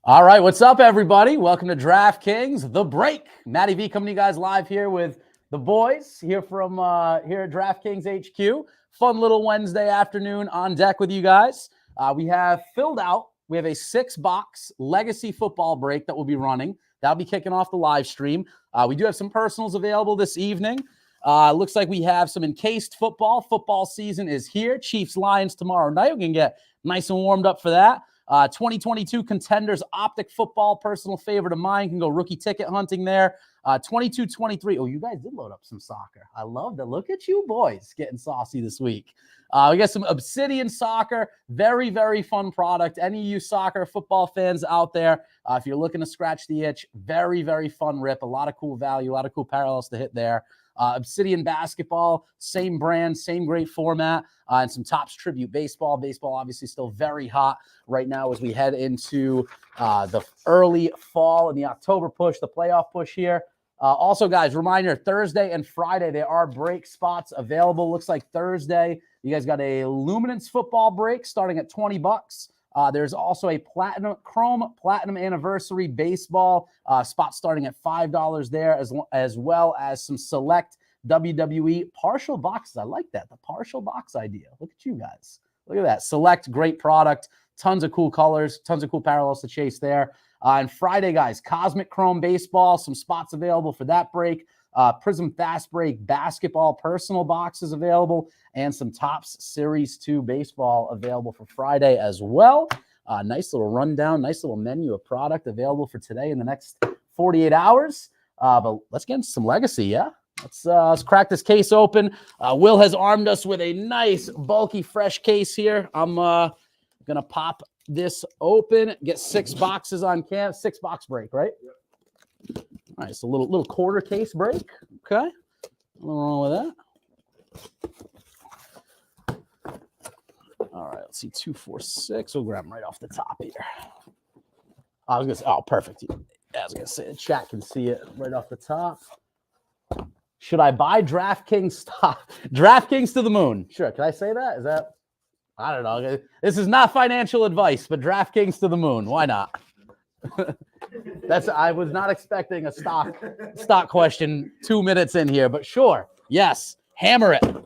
All right, what's up, everybody? Welcome to DraftKings, The Break. Matty V coming to you guys live here with the boys here from here at DraftKings HQ. Fun little Wednesday afternoon on deck with you guys. We have filled out. We have a 6-box Legacy Football break that we'll be running. That'll be kicking off the live stream. We do have some personals available this evening. Looks like we have some encased football. Football season is here. Chiefs-Lions tomorrow night. We can get nice and warmed up for that. 2022 Contenders Optic Football, personal favorite of mine. Can go rookie ticket hunting there. 22-23. Oh, you guys did load up some soccer. I love that. Look at you boys getting saucy this week. We got some Obsidian Soccer. Very, very fun product. Any of you soccer football fans out there, if you're looking to scratch the itch, very, very fun rip. A lot of cool value, a lot of cool parallels to hit there. Obsidian Basketball, same brand, same great format, and some Topps Tribute Baseball. Baseball obviously still very hot right now as we head into the early fall and the October push, the playoff push here. Also, guys, reminder, Thursday and Friday, there are break spots available. Looks like Thursday, you guys got a Luminance football break starting at $20. There's also a Chrome Platinum Anniversary Baseball spot starting at $5 there, as well as some select WWE partial boxes. I like that, the partial box idea. Look at you guys. Look at that. Select, great product. Tons of cool colors, tons of cool parallels to chase there. And Friday, guys, Cosmic Chrome Baseball, some spots available for that break. Prism Fast Break Basketball personal boxes available, and some Topps Series 2 Baseball available for Friday as well. Nice little rundown, nice little menu of product available for today in the next 48 hours. But let's get into some Legacy, yeah? Let's crack this case open. Will has armed us with a nice, bulky, fresh case here. I'm going to pop this open, get 6 boxes on cam. 6-box break, right? Yep. All right, so a little quarter case break. Okay. Nothing wrong with that. All right, let's see. 2, 4, 6. We'll grab them right off the top here. I was going to say, oh, perfect. Yeah, I was going to say, the chat can see it right off the top. Should I buy DraftKings stock? DraftKings to the moon. Sure. Can I say that? Is that? I don't know. This is not financial advice, but DraftKings to the moon. Why not? I was not expecting a stock question 2 minutes in here, but sure. Yes. Hammer it. All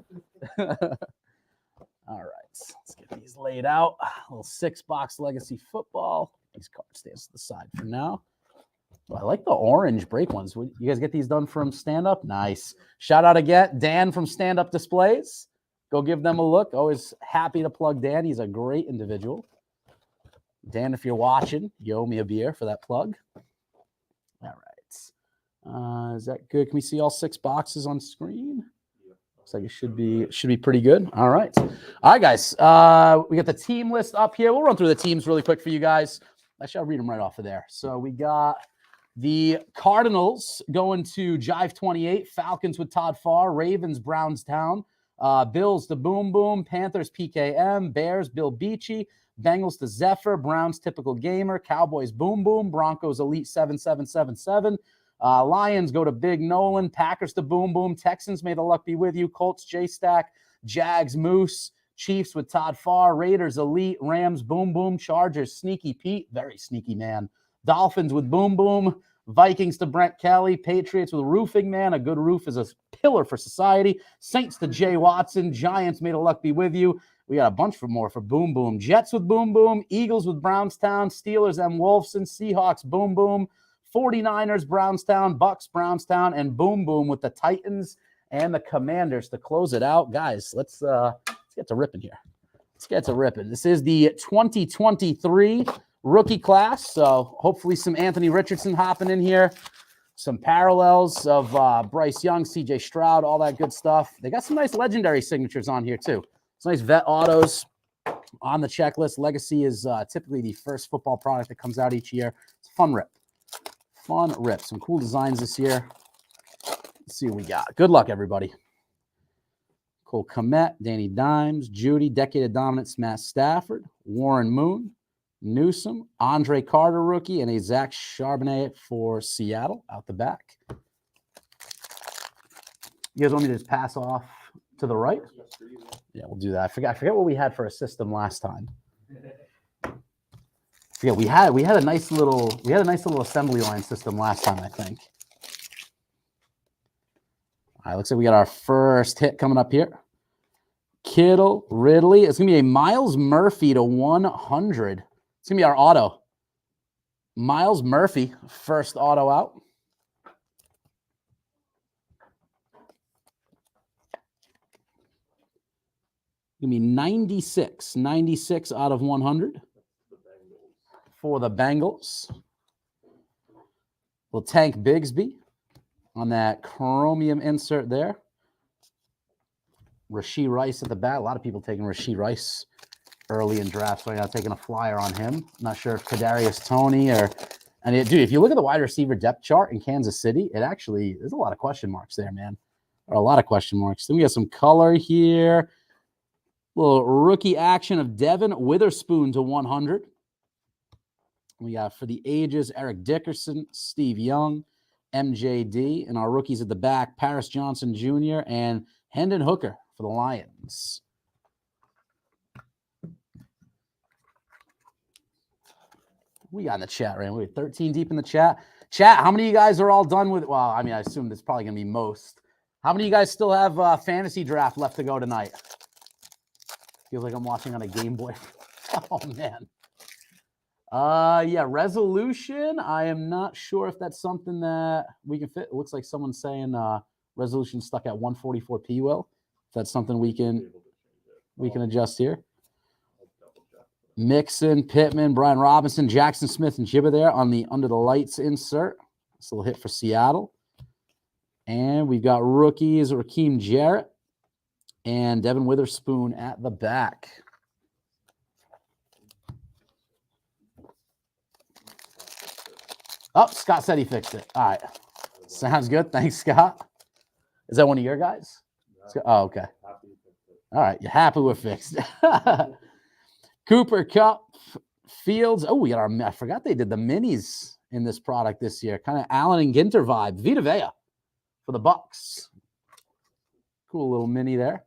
right. Let's get these laid out. A little 6-box Legacy Football. These cards stay to the side for now. Well, I like the orange break ones. You guys get these done from Stand Up? Nice. Shout out again, Dan from Stand Up Displays. Go give them a look. Always happy to plug Dan. He's a great individual. Dan, if you're watching, you owe me a beer for that plug. All right. Is that good? Can we see all 6 boxes on screen? Looks like it should be pretty good. All right. All right, guys. We got the team list up here. We'll run through the teams really quick for you guys. Actually, I'll read them right off of there. So we got the Cardinals going to Jive 28, Falcons with Todd Farr, Ravens, Brownstown, Bills to Boom Boom, Panthers, PKM, Bears, Bill Beachy, Bengals to Zephyr, Browns, Typical Gamer, Cowboys, Boom Boom, Broncos, Elite 7777, Lions go to Big Nolan, Packers to Boom Boom, Texans, may the luck be with you, Colts, J-Stack, Jags, Moose, Chiefs with Todd Farr, Raiders, Elite, Rams, Boom Boom, Chargers, Sneaky Pete, very sneaky man, Dolphins with Boom Boom, Vikings to Brent Kelly. Patriots with Roofing Man. A good roof is a pillar for society. Saints to Jay Watson. Giants, may the luck be with you. We got a bunch more for Boom Boom. Jets with Boom Boom. Eagles with Brownstown. Steelers, M. Wolfson. Seahawks, Boom Boom. 49ers, Brownstown. Bucks, Brownstown. And Boom Boom with the Titans and the Commanders to close it out. Guys, let's get to ripping here. Let's get to ripping. This is the 2023 rookie class. So hopefully some Anthony Richardson hopping in here. Some parallels of Bryce Young, CJ Stroud, all that good stuff. They got some nice legendary signatures on here too. Some nice vet autos on the checklist. Legacy is typically the first football product that comes out each year. It's a fun rip. Fun rip. Some cool designs this year. Let's see what we got. Good luck, everybody. Cole Kmet, Danny Dimes, Judy, Decade of Dominance, Matt Stafford, Warren Moon, Newsom, Andre Carter rookie, and a Zach Charbonnet for Seattle out the back. You guys want me to just pass off to the right? Yeah, we'll do that. I forget what we had for a system last time. We had a nice little assembly line system last time, I think. All right, looks like we got our first hit coming up here. Kittle, Ridley. It's going to be a Miles Murphy to 100. It's going to be our auto. Miles Murphy, first auto out. Going to be 96. 96 out of 100 for the Bengals. Little Tank Bigsby on that chromium insert there. Rashee Rice at the bat. A lot of people taking Rashee Rice early in drafts right now, taking a flyer on him. Not sure if Kadarius Toney or – dude, if you look at the wide receiver depth chart in Kansas City, it actually – there's a lot of question marks there, man. There are a lot of question marks. Then we got some color here. Little rookie action of Devin Witherspoon to 100. We got for the ages, Eric Dickerson, Steve Young, MJD, and our rookies at the back, Paris Johnson Jr. and Hendon Hooker for the Lions. We got in the chat, right? We're 13 deep in the chat. Chat, how many of you guys are all done with, well, I mean, I assume that's probably going to be most. How many of you guys still have fantasy draft left to go tonight? Feels like I'm watching on a Game Boy. Oh, man. Yeah, resolution. I am not sure if that's something that we can fit. It looks like someone's saying resolution stuck at 144p, Will. If that's something we can adjust here. Mixon, Pittman, Brian Robinson, Jackson Smith, and Jibba there on the under the lights insert. This little hit for Seattle. And we've got rookies, Raheem Jarrett and Devin Witherspoon at the back. Oh, Scott said he fixed it. All right. Sounds good. Thanks, Scott. Is that one of your guys? No. Oh, okay. All right. You're happy we're fixed. Cooper Kupp, Fields. Oh, we got I forgot they did the minis in this product this year. Kind of Allen and Ginter vibe. Vita Vea for the Bucks. Cool little mini there.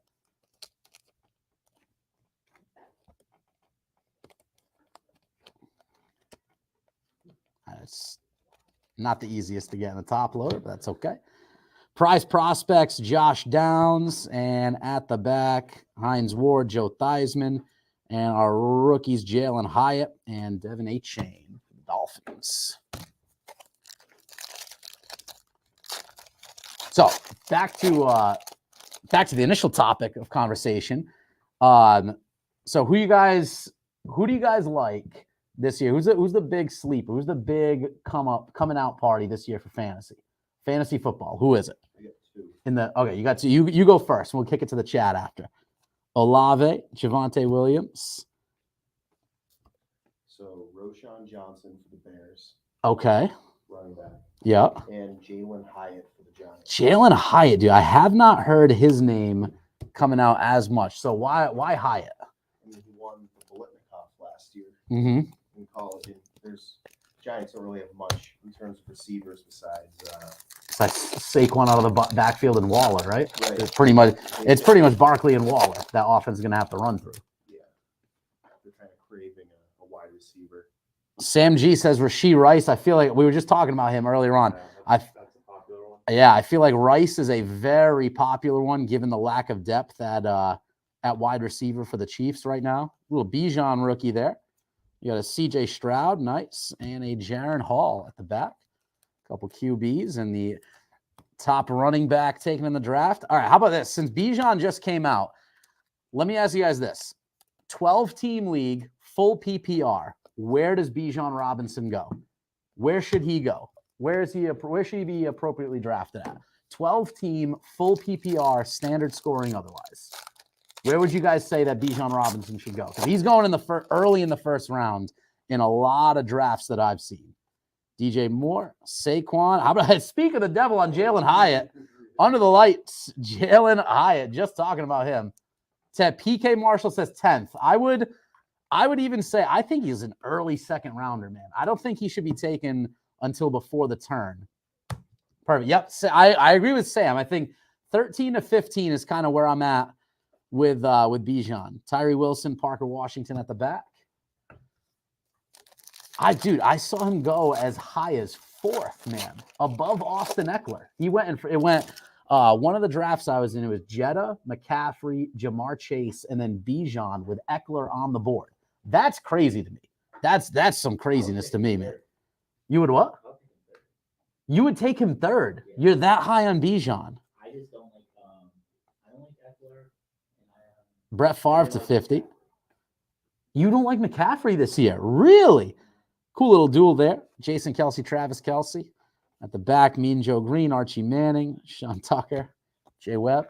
It's not the easiest to get in the top loader, but that's okay. Prize prospects, Josh Downs, and at the back, Hines Ward, Joe Theismann, and our rookies, Jalen Hyatt and Devin A. Chain, Dolphins. So back to the initial topic of conversation. So who do you guys like this year? Who's the big sleeper? Who's the big coming out party this year for fantasy football? Who is it? I got two. You got two. You go first. We'll kick it to the chat after. Olave, Javonte Williams. So Roshan Johnson for the Bears. Okay. Running back. Yep. And Jalen Hyatt for the Giants. Jalen Hyatt, dude. I have not heard his name coming out as much. So why Hyatt? I mean, he won the Bolitnikoff last year. Mm-hmm. In college. And Giants don't really have much in terms of receivers besides Saquon out of the backfield and Waller, right? Right. It's pretty much Barkley and Waller. That offense is going to have to run through. Yeah. They're kind of craving a wide receiver. Sam G says Rashee Rice. I feel like we were just talking about him earlier on. I feel like Rice is a very popular one given the lack of depth at wide receiver for the Chiefs right now. A little Bijan rookie there. You got a C.J. Stroud, nice, and a Jaron Hall at the back. A couple QBs and the top running back taken in the draft. All right, how about this? Since Bijan just came out, let me ask you guys this. 12-team league, full PPR. Where does Bijan Robinson go? Where should he go? Where should he be appropriately drafted at? 12-team, full PPR, standard scoring otherwise. Where would you guys say that Bijan Robinson should go? Because he's going in the early in the first round in a lot of drafts that I've seen. DJ Moore, Saquon. How about speak of the devil on Jalen Hyatt? Under the lights, Jalen Hyatt. Just talking about him. PK Marshall says 10th. I would even say I think he's an early second rounder, man. I don't think he should be taken until before the turn. Perfect. Yep. I agree with Sam. I think 13 to 15 is kind of where I'm at with Bijan. Tyree Wilson, Parker Washington at the back. I saw him go as high as 4th, man, above Austin Eckler. One of the drafts I was in, it was Jetta, McCaffrey, Jamar Chase, and then Bijan with Eckler on the board. That's crazy to me. That's some craziness to me, man. You would what? You would take him 3rd. You're that high on Bijan. I just don't like I don't like Eckler. Brett Favre to 50. You don't like McCaffrey this year? Really? Cool little duel there. Jason Kelsey, Travis Kelsey. At the back, Mean Joe Green, Archie Manning, Sean Tucker, Jay Webb.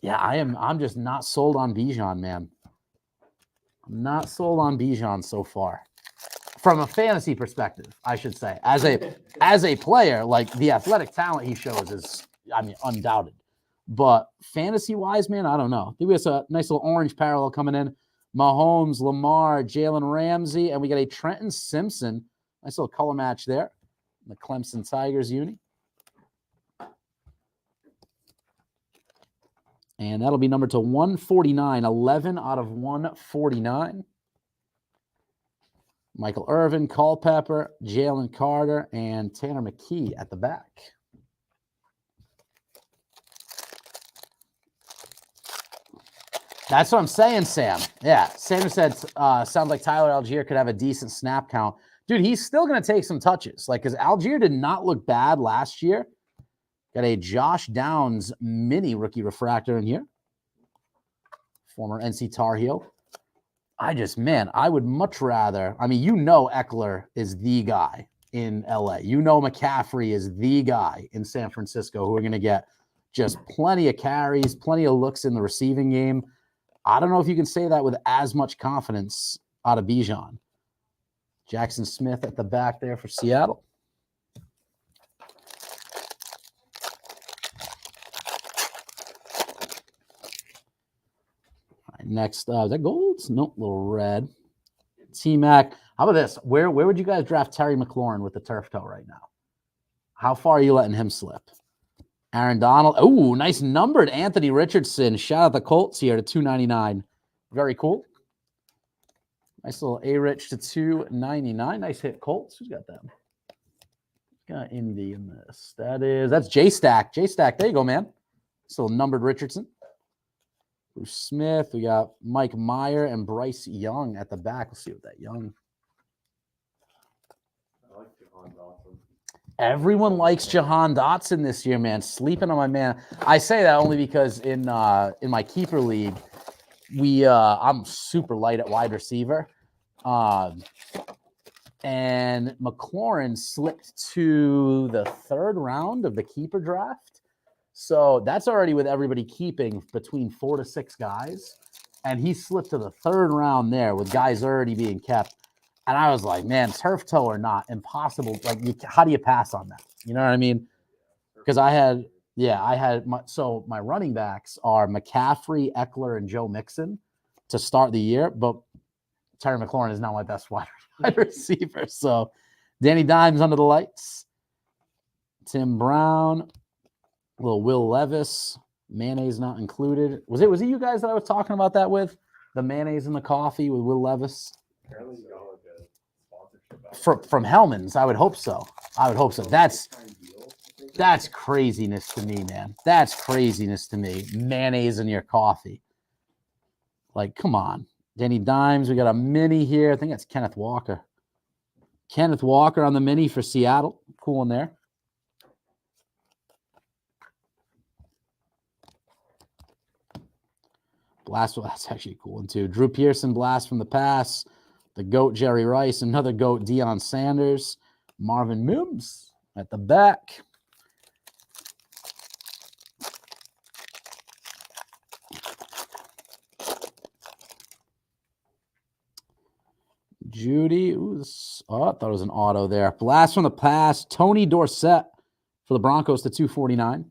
Yeah, I'm just not sold on Bijan, man. I'm not sold on Bijan so far. From a fantasy perspective, I should say. As a player, like the athletic talent he shows is, undoubted. But fantasy-wise, man, I don't know. I think we have a nice little orange parallel coming in. Mahomes, Lamar, Jalen Ramsey, and we got a Trenton Simpson. Nice little color match there. The Clemson Tigers uni. And that'll be numbered to 149, 11 out of 149. Michael Irvin, Culpepper, Jalen Carter, and Tanner McKee at the back. That's what I'm saying, Sam. Yeah, Sam said, sounds like Tyler Algier could have a decent snap count. Dude, he's still going to take some touches. Because Algier did not look bad last year. Got a Josh Downs mini rookie refractor in here. Former NC Tar Heel. I would much rather, Eckler is the guy in LA. McCaffrey is the guy in San Francisco who are going to get just plenty of carries, plenty of looks in the receiving game. I don't know if you can say that with as much confidence out of Bijan. Jackson Smith at the back there for Seattle. All right, next, is that gold? Nope, little red. T-Mac. How about this? Where would you guys draft Terry McLaurin with the turf toe right now? How far are you letting him slip? Aaron Donald. Oh, nice numbered Anthony Richardson. Shout out the Colts here to 299. Very cool. Nice little A-Rich to 299. Nice hit, Colts. Who's got them? Got Indy in this. That's J-Stack. J-Stack. There you go, man. Still numbered Richardson. Bruce Smith. We got Mike Meyer and Bryce Young at the back. Let's see what that Young. I like Jahan Dotson. Everyone likes Jahan Dotson this year, man. Sleeping on my man. I say that only because in my keeper league, I'm super light at wide receiver. And McLaurin slipped to the 3rd round of the keeper draft. So that's already with everybody keeping between 4 to 6 guys. And he slipped to the 3rd round there with guys already being kept. And I was like, man, turf toe or not, impossible. How do you pass on that? You know what I mean? Because my running backs are McCaffrey, Eckler, and Joe Mixon to start the year. But Terry McLaurin is not my best wide receiver. So Danny Dimes under the lights. Tim Brown, little Will Levis, mayonnaise not included. Was it you guys that I was talking about that with? The mayonnaise in the coffee with Will Levis? Apparently you got like a sponsorship out From Hellman's. I would hope so. That's craziness to me, man. That's craziness to me. Mayonnaise in your coffee. Like, come on. Danny Dimes. We got a mini here. I think that's Kenneth Walker. Kenneth Walker on the mini for Seattle. Cool one there. Blast. Well, that's actually a cool one, too. Drew Pearson, blast from the pass. The GOAT, Jerry Rice. Another GOAT, Deion Sanders. Marvin Mims at the back. Judy. Ooh, I thought it was an auto there. Blast from the pass. Tony Dorsett for the Broncos to 249.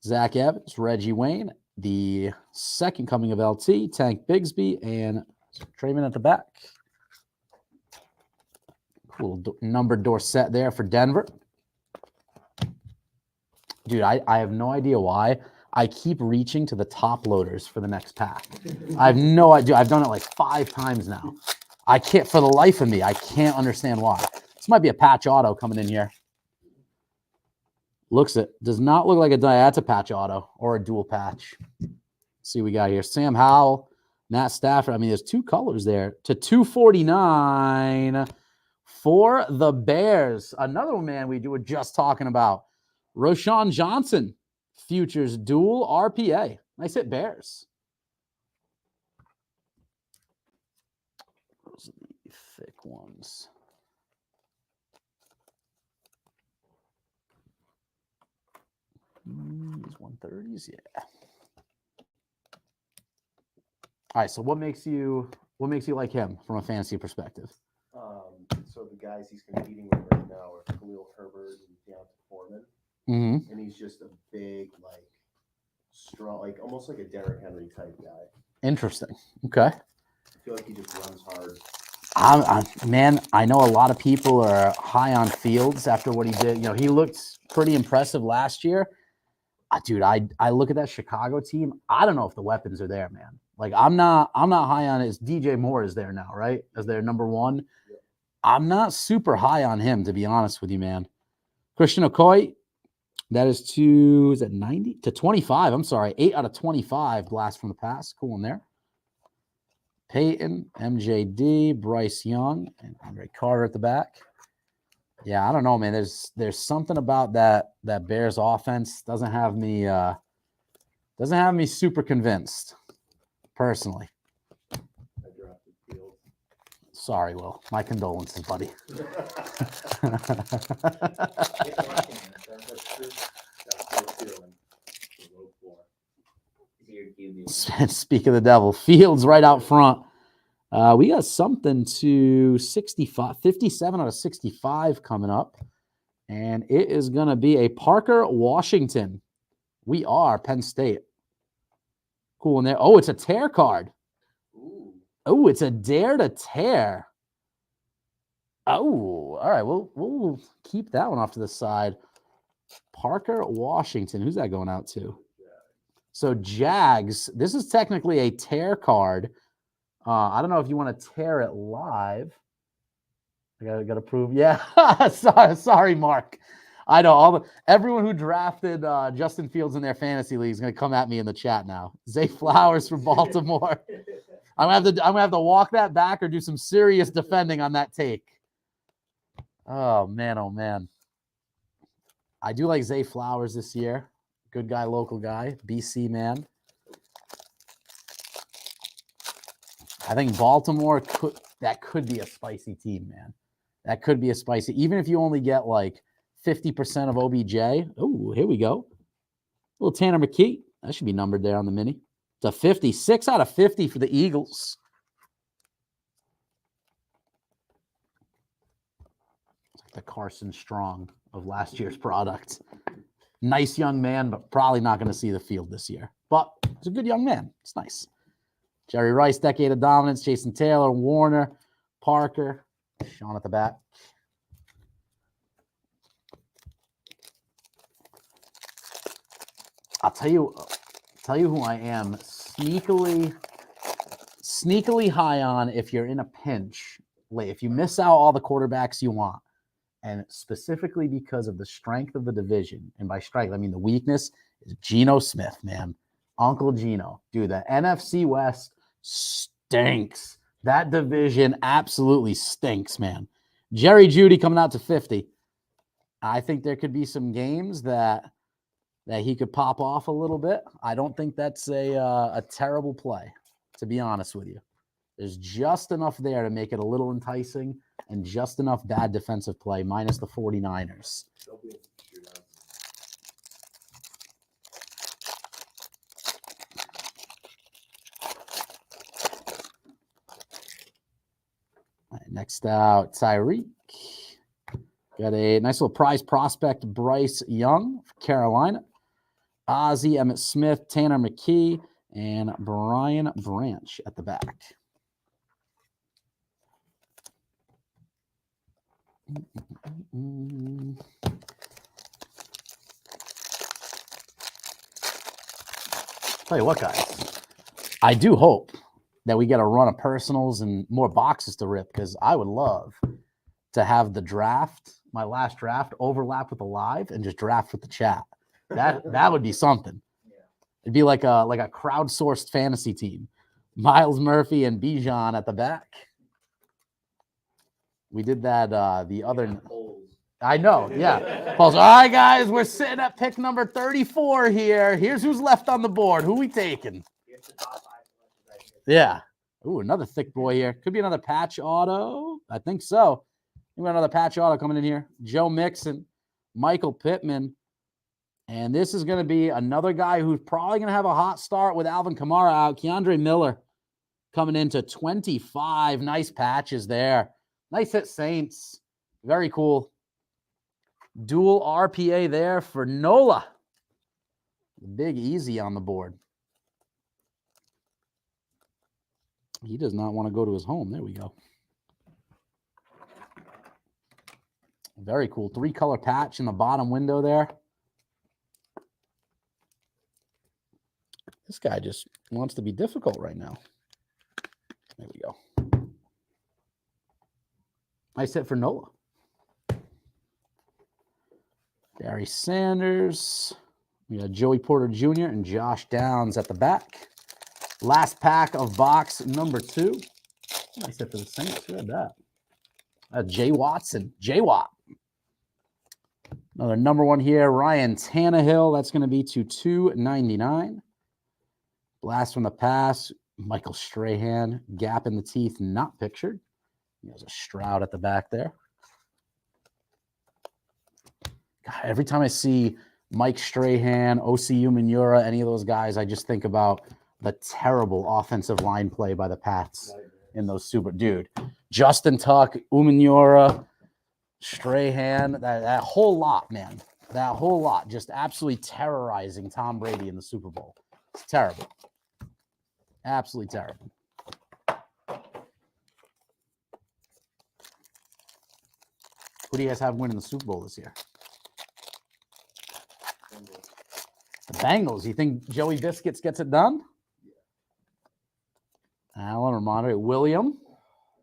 Zach Evans, Reggie Wayne, the second coming of LT, Tank Bigsby, and Trayman at the back. Cool numbered Dorsett there for Denver. Dude, I have no idea why. I keep reaching to the top loaders for the next pack. I have no idea. I've done it like 5 times now. I can't, for the life of me, I can't understand why. This might be a patch auto coming in here. Does not look like a die. That's a patch auto or a dual patch. Let's see what we got here. Sam Howell, Matt Stafford. I mean, there's 2 colors there to 249 for the Bears. Another man we were just talking about. Roshan Johnson. Futures dual RPA. Nice hit, Bears. Those are the thick ones. These 130s, yeah. All right, so what makes you like him from a fantasy perspective? So the guys he's competing with right now are Khalil Herbert and Deontay Foreman. Mm-hmm. And he's just a big, like, strong, like almost like a Derrick Henry type guy. Interesting. Okay. I feel like he just runs hard. Man, I know a lot of people are high on Fields after what he did. You know, he looked pretty impressive last year. Dude, I look at that Chicago team. I don't know if the weapons are there, man. Like, I'm not high on it. DJ Moore is there now, right? As their number 1. Yep. I'm not super high on him, to be honest with you, man. Christian Okoye. That is is that 90 to 25? I'm sorry, 8 out of 25 blast from the pass. Cool in there. Peyton, MJD, Bryce Young, and Andre Carter at the back. Yeah, I don't know, man. There's something about that Bears offense doesn't have me super convinced, personally. I drafted Fields. Sorry, Will. My condolences, buddy. Speak of the devil. Fields right out front. We got something to 57 out of 65 coming up. And it is going to be a Parker Washington. We are Penn State. Cool in there. Oh, it's a tear card. Oh, it's a dare to tear. Oh, all right. We'll keep that one off to the side. Parker Washington. Who's that going out to? So Jags. This is technically a tear card. I don't know if you want to tear it live. I gotta prove. Yeah. sorry, Mark. I know everyone who drafted Justin Fields in their fantasy league is gonna come at me in the chat now. Zay Flowers from Baltimore. I'm gonna have to walk that back or do some serious defending on that take. Oh man. I do like Zay Flowers this year. Good guy, local guy, BC man. I think Baltimore could be a spicy team, man. That could be a spicy, even if you only get like 50% of OBJ. Oh, here we go. Little Tanner McKee. That should be numbered there on the mini. It's a 56 out of 50 for the Eagles. It's like the Carson Strong of last year's product. Nice young man, but probably not going to see the field this year. But he's a good young man. It's nice. Jerry Rice, decade of dominance. Jason Taylor, Warner, Parker, Sean at the back. I'll tell you who I am sneakily sneakily high on if you're in a pinch. If you miss out all the quarterbacks you want, and specifically because of the strength of the division, and by strength, I mean the weakness, is Geno Smith, man. Uncle Geno. Dude, the NFC West stinks. That division absolutely stinks, man. Jerry Jeudy coming out to 50. I think there could be some games that he could pop off a little bit. I don't think that's a terrible play, to be honest with you. There's just enough there to make it a little enticing and just enough bad defensive play minus the 49ers. They'll be in shootouts. All right, next out, Tyreek. Got a nice little prize prospect, Bryce Young, Carolina. Ozzie, Emmitt Smith, Tanner McKee, and Brian Branch at the back. Tell you what, guys, I do hope that we get a run of personals and more boxes to rip, because I would love to have the draft, my last draft, overlap with the live and just draft with the chat. That would be something. It'd be like a crowdsourced fantasy team. Miles Murphy and Bijan at the back. We did that the other. I know, yeah. Polls. All right, guys, we're sitting at pick number 34 here. Here's who's left on the board. Who we taking? Yeah. Ooh, another thick boy here. Could be another patch auto. I think so. We got another patch auto coming in here. Joe Mixon, Michael Pittman. And this is going to be another guy who's probably going to have a hot start with Alvin Kamara out. Keandre Miller coming into 25. Nice patches there. Nice hit, Saints. Very cool. Dual RPA there for Nola. Big easy on the board. He does not want to go to his home. There we go. Very cool. 3-color patch in the bottom window there. This guy just wants to be difficult right now. There we go. Nice hit for Nola. Barry Sanders. We got Joey Porter Jr. and Josh Downs at the back. Last pack of box number 2. Nice hit for the Saints. Who had that? Jay Watson. J-Watt. Another number 1 here. Ryan Tannehill. That's going to be to $2.99. Blast from the pass. Michael Strahan. Gap in the teeth. Not pictured. There's a Stroud at the back there. God, every time I see Mike Strahan, OCU Manura, any of those guys, I just think about the terrible offensive line play by the Pats in those super. Dude, Justin Tuck, Umanura, Strahan, that whole lot, man. That whole lot just absolutely terrorizing Tom Brady in the Super Bowl. It's terrible. Absolutely terrible. Who do you guys have winning the Super Bowl this year? The Bengals. You think Joey Biscuits gets it done? Allen or Monterey. William?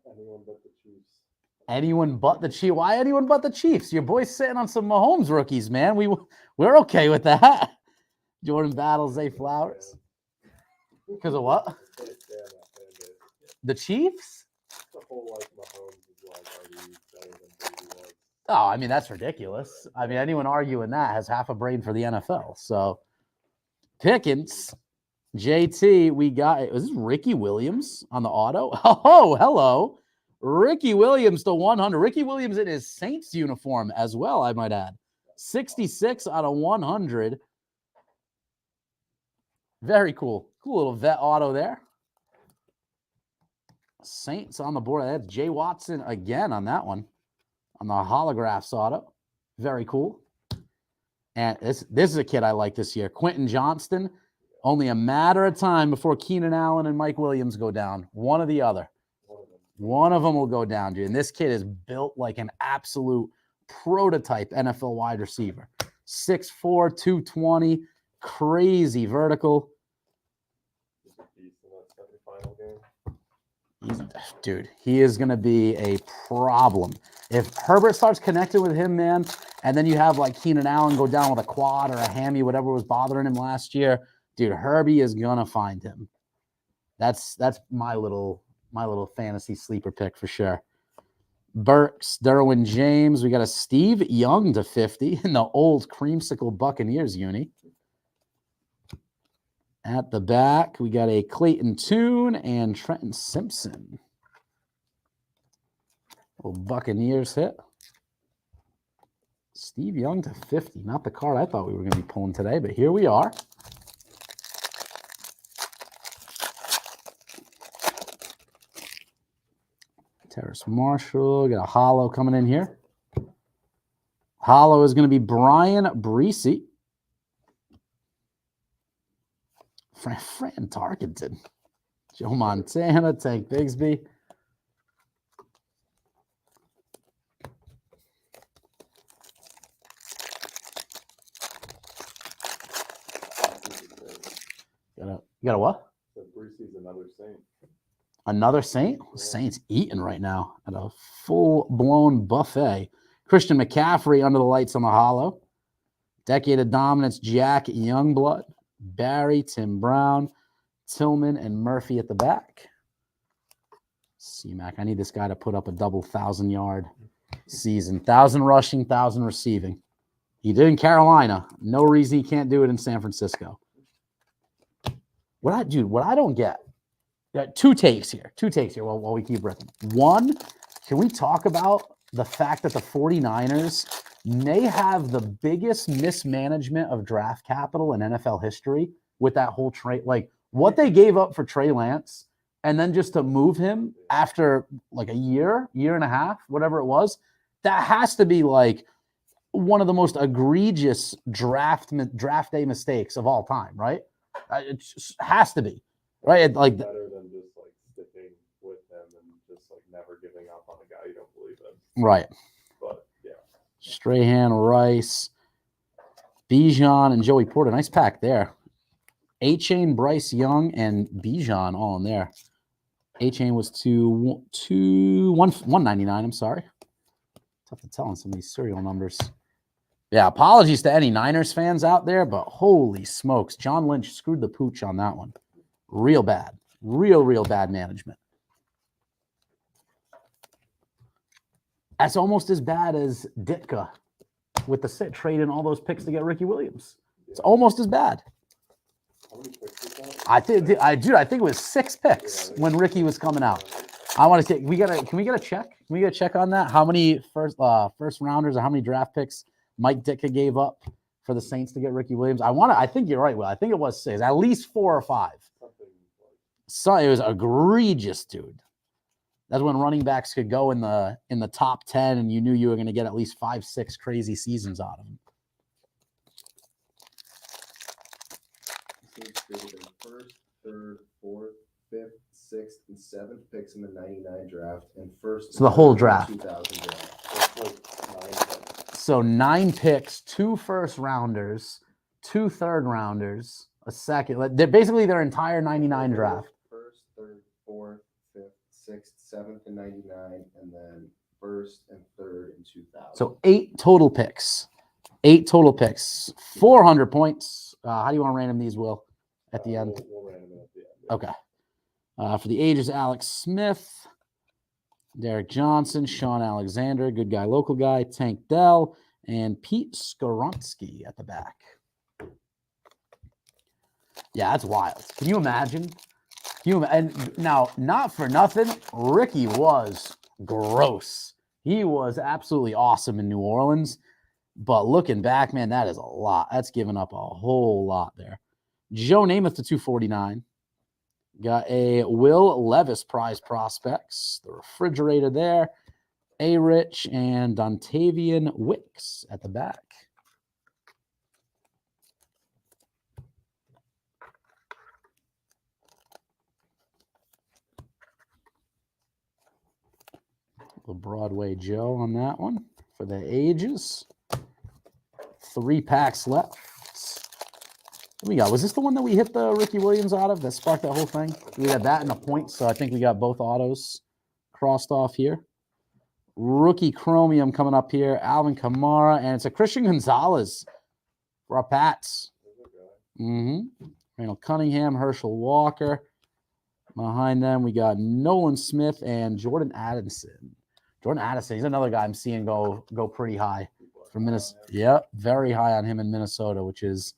Anyone but the Chiefs. Anyone but the Chiefs. Why anyone but the Chiefs? Your boy's sitting on some Mahomes rookies, man. We're okay with that. Jordan Battle, Zay Flowers. Because of what? The Chiefs? The whole like Mahomes is like already better than Brady was. Oh, I mean, that's ridiculous. I mean, anyone arguing that has half a brain for the NFL. So, Pickens, JT, we got, was this Ricky Williams on the auto? Oh, hello. Ricky Williams to 100. Ricky Williams in his Saints uniform as well, I might add. 66 out of 100. Very cool. Cool little vet auto there. Saints on the board. That's Jay Watson again on that one. On the holographs auto. Very cool. And this is a kid I like this year. Quentin Johnston. Only a matter of time before Keenan Allen and Mike Williams go down. One or the other. One of them will go down, dude. And this kid is built like an absolute prototype NFL wide receiver. 6'4", 220. Crazy vertical. Dude, he is going to be a problem. If Herbert starts connecting with him, man, and then you have like Keenan Allen go down with a quad or a hammy, whatever was bothering him last year, dude, Herbie is going to find him. That's my little fantasy sleeper pick for sure. Burks, Derwin James. We got a Steve Young to 50 in the old creamsicle Buccaneers uni. At the back, we got a Clayton Tune and Trenton Simpson. Little Buccaneers hit. Steve Young to 50. Not the card I thought we were going to be pulling today, but here we are. Terrace Marshall. Got a hollow coming in here. Hollow is going to be Brian Breesy. Fran Tarkenton. Joe Montana. Tank Bigsby. You got a what? So Breesy's another Saint. Another Saint? Yeah. Saint's eating right now at a full-blown buffet. Christian McCaffrey under the lights on the hollow. Decade of Dominance, Jack Youngblood. Barry, Tim Brown, Tillman, and Murphy at the back. C-Mac, I need this guy to put up a double 1,000-yard season. 1,000 rushing, 1,000 receiving. He did in Carolina. No reason he can't do it in San Francisco. What I don't get. Two takes here while we keep ripping. One, can we talk about the fact that the 49ers may have the biggest mismanagement of draft capital in NFL history with that whole trade? Like, what they gave up for Trey Lance and then just to move him after like a year and a half, whatever it was, that has to be like one of the most egregious draft day mistakes of all time, right? It just has to be, right? Like better than just like sticking with him and just like never giving up on a guy you don't believe in. right. But yeah, Strahan, Rice, Bijan, and Joey Porter. Nice pack there. A-Chain, Bryce Young, and Bijan all in there. A-Chain was $199. I'm sorry. Tough to tell on some of these serial numbers. Yeah, apologies to any Niners fans out there, but holy smokes, John Lynch screwed the pooch on that one. Real bad. Real bad management. That's almost as bad as Ditka with the trading all those picks to get Ricky Williams. It's almost as bad. how many picks is that? I think it was 6 picks when Ricky was coming out. I want to say can we get a check? Can we get a check on that? How many first rounders or how many draft picks Mike Ditka gave up for the Saints to get Ricky Williams? I think you're right, Will. I think it was 6, at least 4 or 5. So it was egregious, dude. That's when running backs could go in the top 10 and you knew you were going to get at least 5-6 crazy seasons out of them. First, third, fourth, fifth, sixth, and seventh picks in the '99 draft, and first. So the whole draft. 2000 draft. That's like 9 picks. So 9 picks, 2 first rounders, 2 third rounders, a second. They're basically their entire 99 draft. First, third, fourth, fifth, sixth, seventh, and '99, and then first and third in 2000. So 8 total picks. 8 total picks. 400 points. How do you want to random these, Will, at the end? We'll random it at the end. Okay. For the ages, Alex Smith, Derek Johnson, Sean Alexander, good guy, local guy, Tank Dell, and Pete Skoronsky at the back. Yeah, that's wild. Can you imagine? And now, not for nothing, Ricky was gross. He was absolutely awesome in New Orleans. But looking back, man, that is a lot. That's giving up a whole lot there. Joe Namath to 249. Got a Will Levis prize prospects. The refrigerator there. A-Rich and Dontavian Wicks at the back. The Broadway Joe on that one for the ages. 3 packs left. What we got? Was this the one that we hit the Ricky Williams out of that sparked that whole thing? We had that and a point, so I think we got both autos crossed off here. Rookie Chromium coming up here. Alvin Kamara, and it's a Christian Gonzalez for our Pats. Randall Cunningham, Herschel Walker. Behind them, we got Nolan Smith and Jordan Addison. Jordan Addison, he's another guy I'm seeing go pretty high for Minnesota. Yeah, very high on him in Minnesota, which is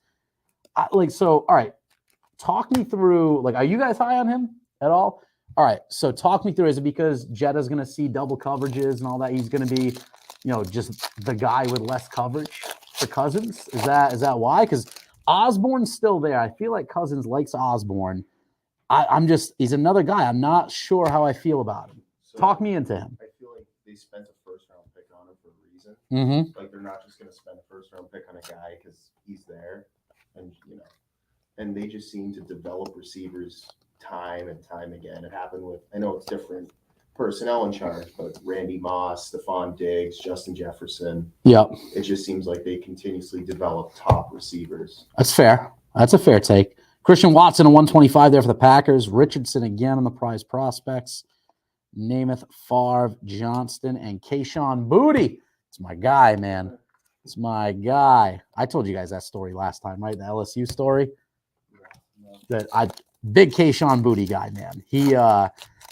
so. All right, talk me through. Are you guys high on him at all? All right, so talk me through. Is it because Jetta's going to see double coverages and all that? He's going to be, just the guy with less coverage for Cousins. Is that why? Because Osborne's still there. I feel like Cousins likes Osborne. He's another guy. I'm not sure how I feel about him. So Talk me into him. I feel like they spent a first-round pick on him for a reason. Mm-hmm. Like, they're not just going to spend a first-round pick on a guy because he's there. And they just seem to develop receivers time and time again. It happened with, I know it's different personnel in charge, but Randy Moss, Stephon Diggs, Justin Jefferson. Yep. It just seems like they continuously develop top receivers. That's fair. That's a fair take. Christian Watson, a 125 there for the Packers. Richardson again on the prize prospects. Namath, Favre, Johnston, and Kayshawn Boutte. It's my guy, man. It's my guy. I told you guys that story last time, right? The LSU story. Big Kayshawn Boutte guy, man.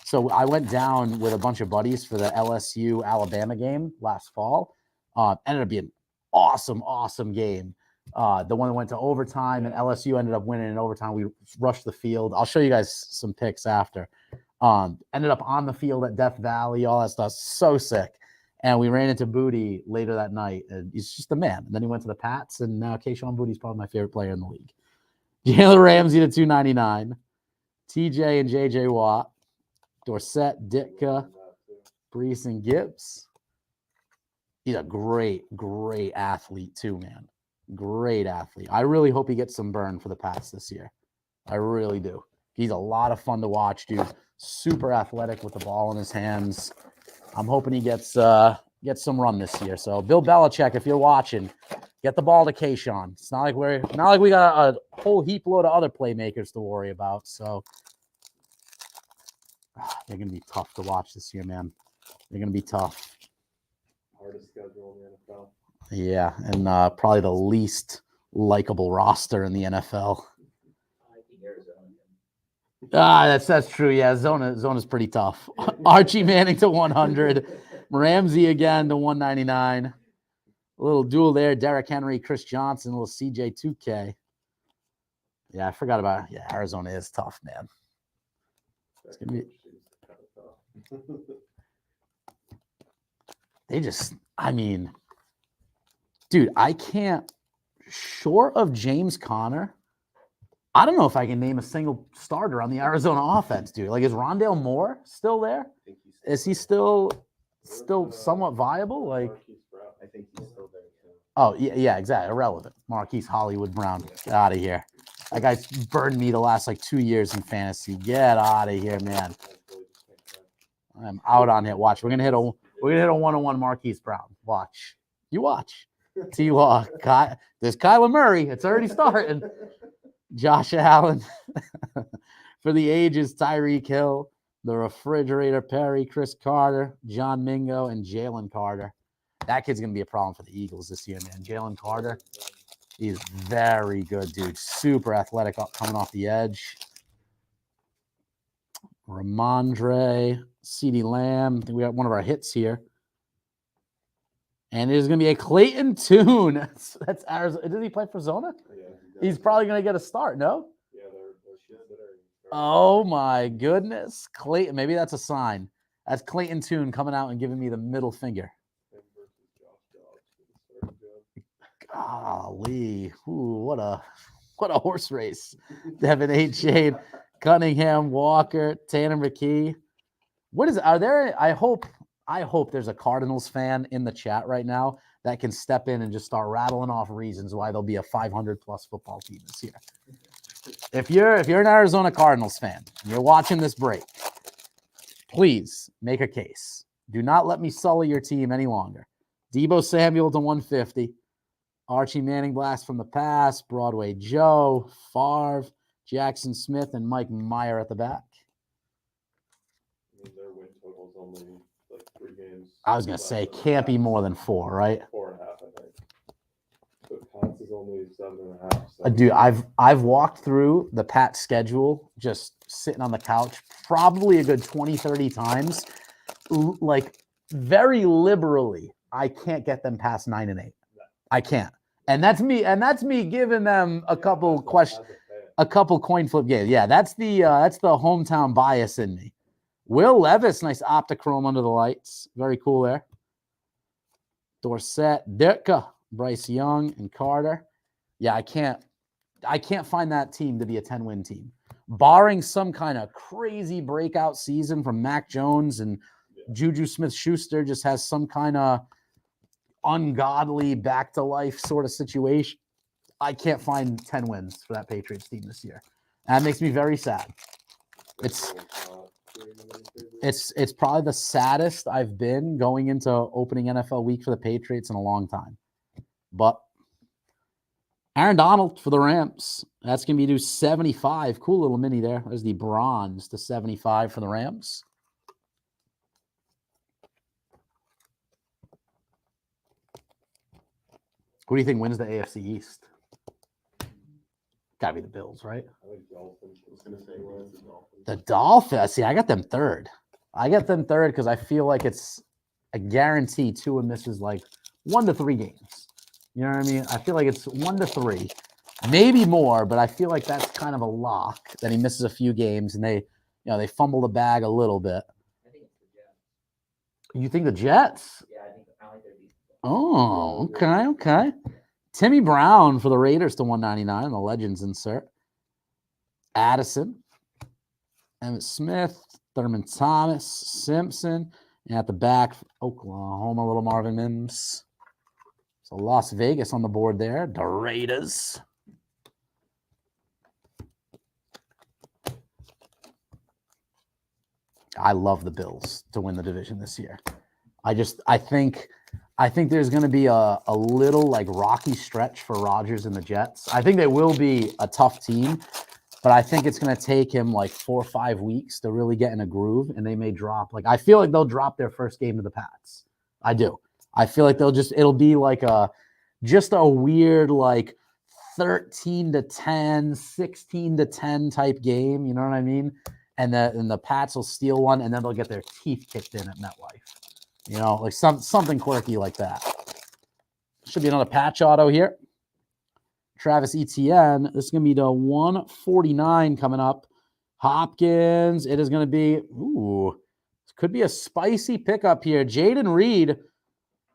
So I went down with a bunch of buddies for the LSU Alabama game last fall. Ended up being awesome game. The one that went to overtime, and LSU ended up winning in overtime. We rushed the field. I'll show you guys some pics after. Ended up on the field at Death Valley, all that stuff. So sick. And we ran into Boutte later that night. And he's just a man. And then he went to the Pats, and now Kayshawn Boutte's probably my favorite player in the league. Jalen Ramsey to 299. TJ and JJ Watt. Dorsett, Ditka, Brees, and Gibbs. He's a great athlete too, man. Great athlete. I really hope he gets some burn for the Pats this year. I really do. He's a lot of fun to watch, dude. Super athletic with the ball in his hands. I'm hoping he gets some run this year. So Bill Belichick, if you're watching, get the ball to Kayshawn. It's not like we got a whole heap load of other playmakers to worry about. So they're gonna be tough to watch this year, man. They're gonna be tough. Hardest schedule in the NFL. Yeah, and probably the least likable roster in the NFL. I think Arizona. That's true. Yeah, Zona's pretty tough. Archie Manning to 100. Ramsey again to 199. A little duel there. Derrick Henry, Chris Johnson, a little CJ 2K. Yeah, I forgot about it. Yeah, Arizona is tough, man. It's gonna be. Dude, I can't. Short of James Conner, I don't know if I can name a single starter on the Arizona offense, dude. Is Rondale Moore still there? Is he still somewhat viable? I think he's still there too. Oh, yeah, exactly. Irrelevant. Marquise Hollywood Brown. Get out of here. That guy's burned me the last 2 years in fantasy. Get out of here, man. I'm out on it. Watch. We're gonna hit a 1-on-1 Marquise Brown. Watch. You watch. T-Law. There's Kyler Murray. It's already starting. Josh Allen. For the ages, Tyreek Hill, the Refrigerator Perry, Chris Carter, John Mingo, and Jalen Carter. That kid's going to be a problem for the Eagles this year, man. Jalen Carter, he's very good, dude. Super athletic coming off the edge. Ramondre, CeeDee Lamb. I think we got one of our hits here. And there's going to be a Clayton Tune. That's Arizona. Does he play for Zona? Yeah, He's probably going to get a start, no? Yeah, they're Oh, my goodness. Clayton, maybe that's a sign. That's Clayton Tune coming out and giving me the middle finger. Golly. Ooh, what a horse race. Devin H. Shade, Cunningham, Walker, Tanner McKee. I hope there's a Cardinals fan in the chat right now that can step in and just start rattling off reasons why there'll be a 500-plus football team this year. If you're an Arizona Cardinals fan and you're watching this break, please make a case. Do not let me sully your team any longer. Deebo Samuel to 150. Archie Manning blast from the past, Broadway Joe, Favre, Jackson Smith, and Mike Meyer at the back. I mean, their win total's only like 3 games. I was going to say, can't be more than 4, right? 4.5, I think. The Pats is only 7.5. So. Dude, I've walked through the Pats schedule just sitting on the couch probably a good 20, 30 times. Like, very liberally, I can't get them past 9 and 8. I can't. And that's me giving them a couple coin flip games. Yeah, that's the hometown bias in me. Will Levis, nice optichrome under the lights. Very cool there. Dorsett, Dirka, Bryce Young, and Carter. Yeah, I can't find that team to be a 10-win team. Barring some kind of crazy breakout season from Mac Jones and Juju Smith-Schuster just has some kind of ungodly back-to-life sort of situation. I can't find 10 wins for that Patriots team this year. And that makes me very sad. It's probably the saddest I've been going into opening NFL week for the Patriots in a long time. But Aaron Donald for the Rams. That's going to be due 75. Cool little mini there. There's the bronze to 75 for the Rams. Who do you think wins the AFC East? Gotta be the Bills, right? I think Dolphins. I was gonna say, well, it's the Dolphins. The Dolphins. See, I got them third. Because I feel like it's a guarantee Tua misses like 1 to 3 games. You know what I mean? I feel like it's 1 to 3, maybe more, but I feel like that's kind of a lock that he misses a few games and they fumble the bag a little bit. I think it's the Jets. You think the Jets? Yeah, I think they're decent. Oh, okay. Timmy Brown for the Raiders to 199, the Legends insert. Addison, Emmitt Smith, Thurman Thomas, Simpson, and at the back, Oklahoma, little Marvin Mims. So Las Vegas on the board there, the Raiders. I love the Bills to win the division this year. I think there's going to be a little like rocky stretch for Rodgers and the Jets. I think they will be a tough team, but I think it's going to take him like 4 or 5 weeks to really get in a groove, and they may drop. Like I feel like they'll drop their first game to the Pats. I do. I feel like it'll be like just a weird like 13-10, 16-10 type game. You know what I mean? And the Pats will steal one, and then they'll get their teeth kicked in at MetLife. You know, like something quirky like that. Should be another patch auto here. Travis Etienne. This is going to be the 149 coming up. Hopkins. It is going to be, could be a spicy pickup here. Jaden Reed,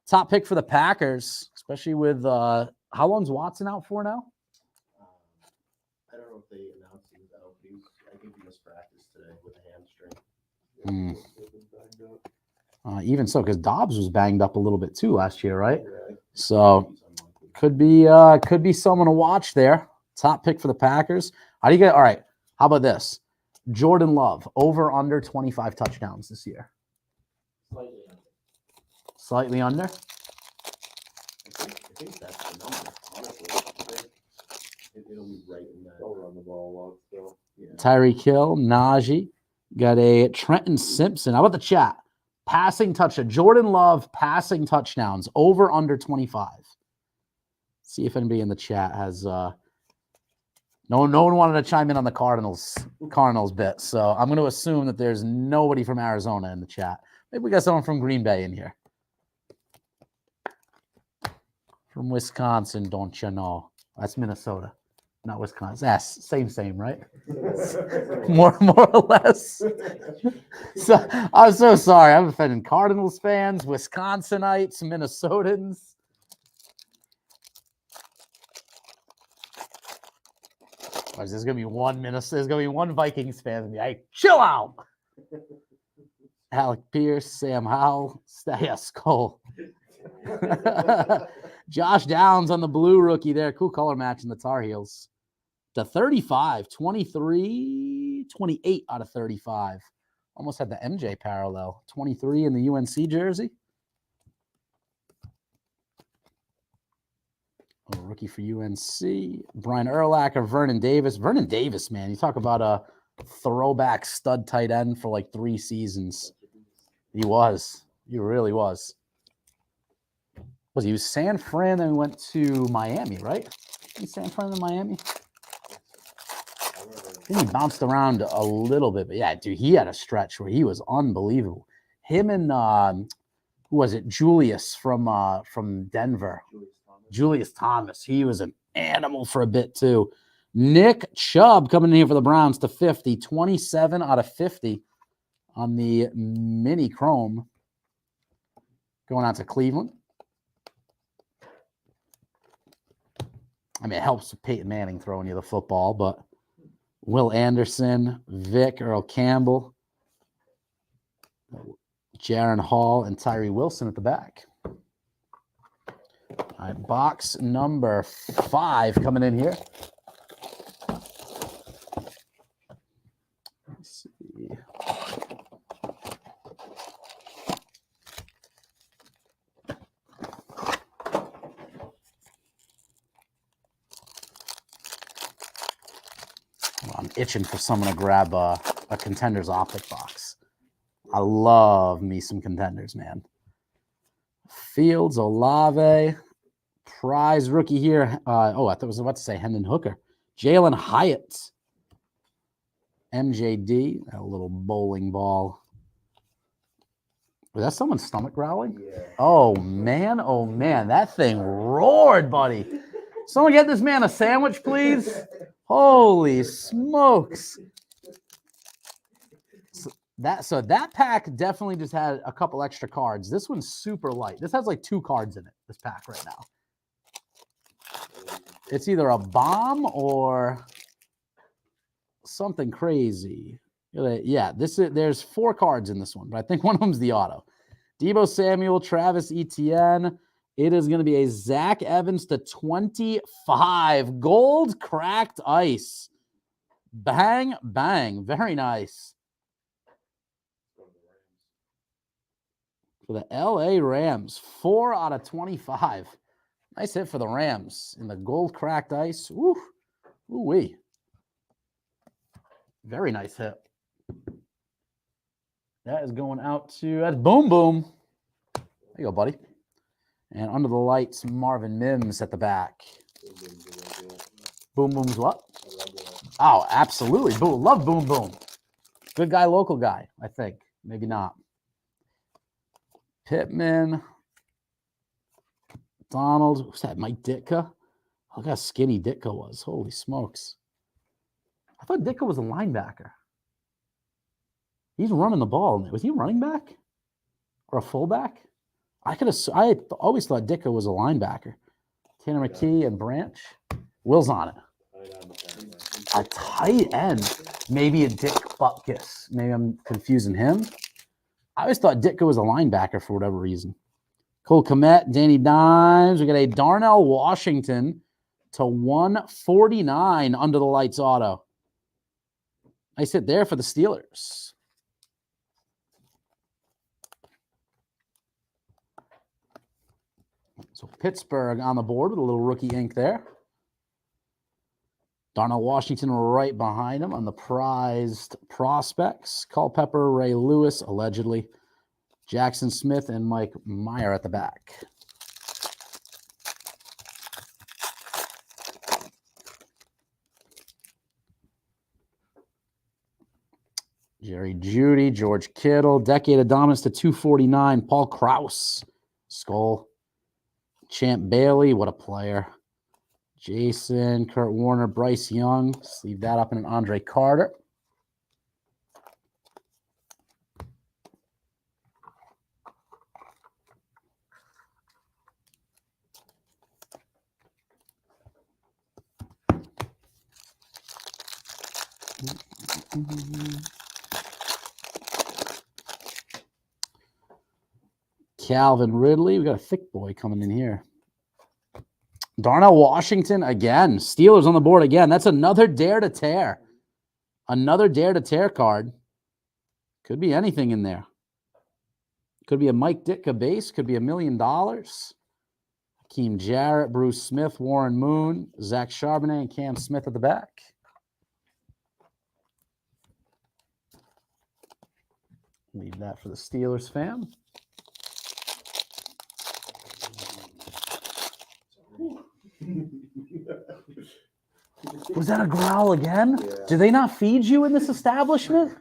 top pick for the Packers, especially with, how long's Watson out for now? I don't know if they announced he was out, but I think he missed practice today with a hamstring. Even so, because Dobbs was banged up a little bit too last year, right? Yeah, So could be someone to watch there. Top pick for the Packers. How do you get? All right. How about this? Jordan Love over under 25 touchdowns this year. Slightly under. I think that's the number. Honestly, I think it'll be right in that. They'll run the ball a lot still. Yeah. Tyreek Hill, Najee, got a Trenton Simpson. How about the chat? Passing touchdown. Jordan Love passing touchdowns over under 25. See if anybody in the chat has. No one wanted to chime in on the Cardinals bit, so I'm going to assume that there's nobody from Arizona in the chat. Maybe we got someone from Green Bay in here. From Wisconsin, don't you know? That's Minnesota, not Wisconsin. Yes, same, right? more or less. So I'm so sorry. I'm offending Cardinals fans, Wisconsinites, Minnesotans. There's gonna be one There's gonna be one Vikings fan. Hey, chill out. Alec Pierce, Sam Howell, Skull. Josh Downs on the blue rookie there. Cool color match in the Tar Heels. To 35, 23, 28 out of 35. Almost had the MJ parallel. 23 in the UNC jersey. rookie for UNC. Brian Urlacher, Vernon Davis. Vernon Davis, man, you talk about a throwback stud tight end for like 3 seasons. He was. He really was. He was San Fran, then went to Miami, right? San Fran and Miami? I think he bounced around a little bit, but yeah, dude, he had a stretch where he was unbelievable. Him and who was it? Julius from Denver. Julius Thomas. He was an animal for a bit too. Nick Chubb coming in here for the Browns to 50, 27 out of 50 on the mini chrome. Going out to Cleveland. I mean, it helps with Peyton Manning throwing you the football, but Will Anderson, Vic, Earl Campbell, Jaron Hall, and Tyree Wilson at the back. All right, box number 5 coming in here. Let's see. I'm itching for someone to grab a Contenders Optic box. I love me some Contenders, man. Fields, Olave, prize rookie here. I thought I was about to say Hendon Hooker. Jalen Hyatt, MJD, a little bowling ball. Was that someone's stomach growling? Yeah. Oh, man, that thing roared, buddy. Someone get this man a sandwich, please. Holy smokes. So that pack definitely just had a couple extra cards. This one's super light. This has like 2 cards in it, this pack right now. It's either a bomb or something crazy. Yeah, there's 4 cards in this one, but I think one of them's the auto. Deebo Samuel, Travis Etienne. It is going to be a Zach Evans to 25. Gold cracked ice. Bang, bang. Very nice. For the LA Rams, 4 out of 25. Nice hit for the Rams in the gold cracked ice. Woo. Ooh-wee. Very nice hit. That is going out to, that's Boom Boom. There you go, buddy. And under the lights, Marvin Mims at the back. Boom Boom's what? Oh, absolutely. Boom. Love Boom Boom. Good guy, local guy, I think. Maybe not. Pittman. Donald. Who's that? Mike Ditka? Look how skinny Ditka was. Holy smokes. I thought Ditka was a linebacker. He's running the ball. Was he a running back? Or a fullback? I always thought Ditka was a linebacker. Tanner McKee and Branch. Will's on it. A tight end. Maybe a Dick Butkus. Maybe I'm confusing him. I always thought Ditka was a linebacker for whatever reason. Cole Kmet, Danny Dimes. We got a Darnell Washington to 149 under the lights auto. Nice hit there for the Steelers. So Pittsburgh on the board with a little rookie ink there. Darnell Washington right behind him on the prized prospects. Culpepper, Ray Lewis, allegedly. Jackson Smith and Mike Meyer at the back. Jerry Jeudy, George Kittle, Decade of Dominance to 249. Paul Krause, Skull. Champ Bailey, what a player. Jason, Kurt Warner, Bryce Young. Sleeve that up in an Andre Carter. Calvin Ridley. We got a thick boy coming in here. Darnell Washington again. Steelers on the board again. That's another dare to tear. Another dare to tear card. Could be anything in there. Could be a Mike Ditka base. Could be $1 million. Keem Jarrett, Bruce Smith, Warren Moon, Zach Charbonnet, and Cam Smith at the back. Leave that for the Steelers fam. Was that a growl again? Yeah. Do they not feed you in this establishment?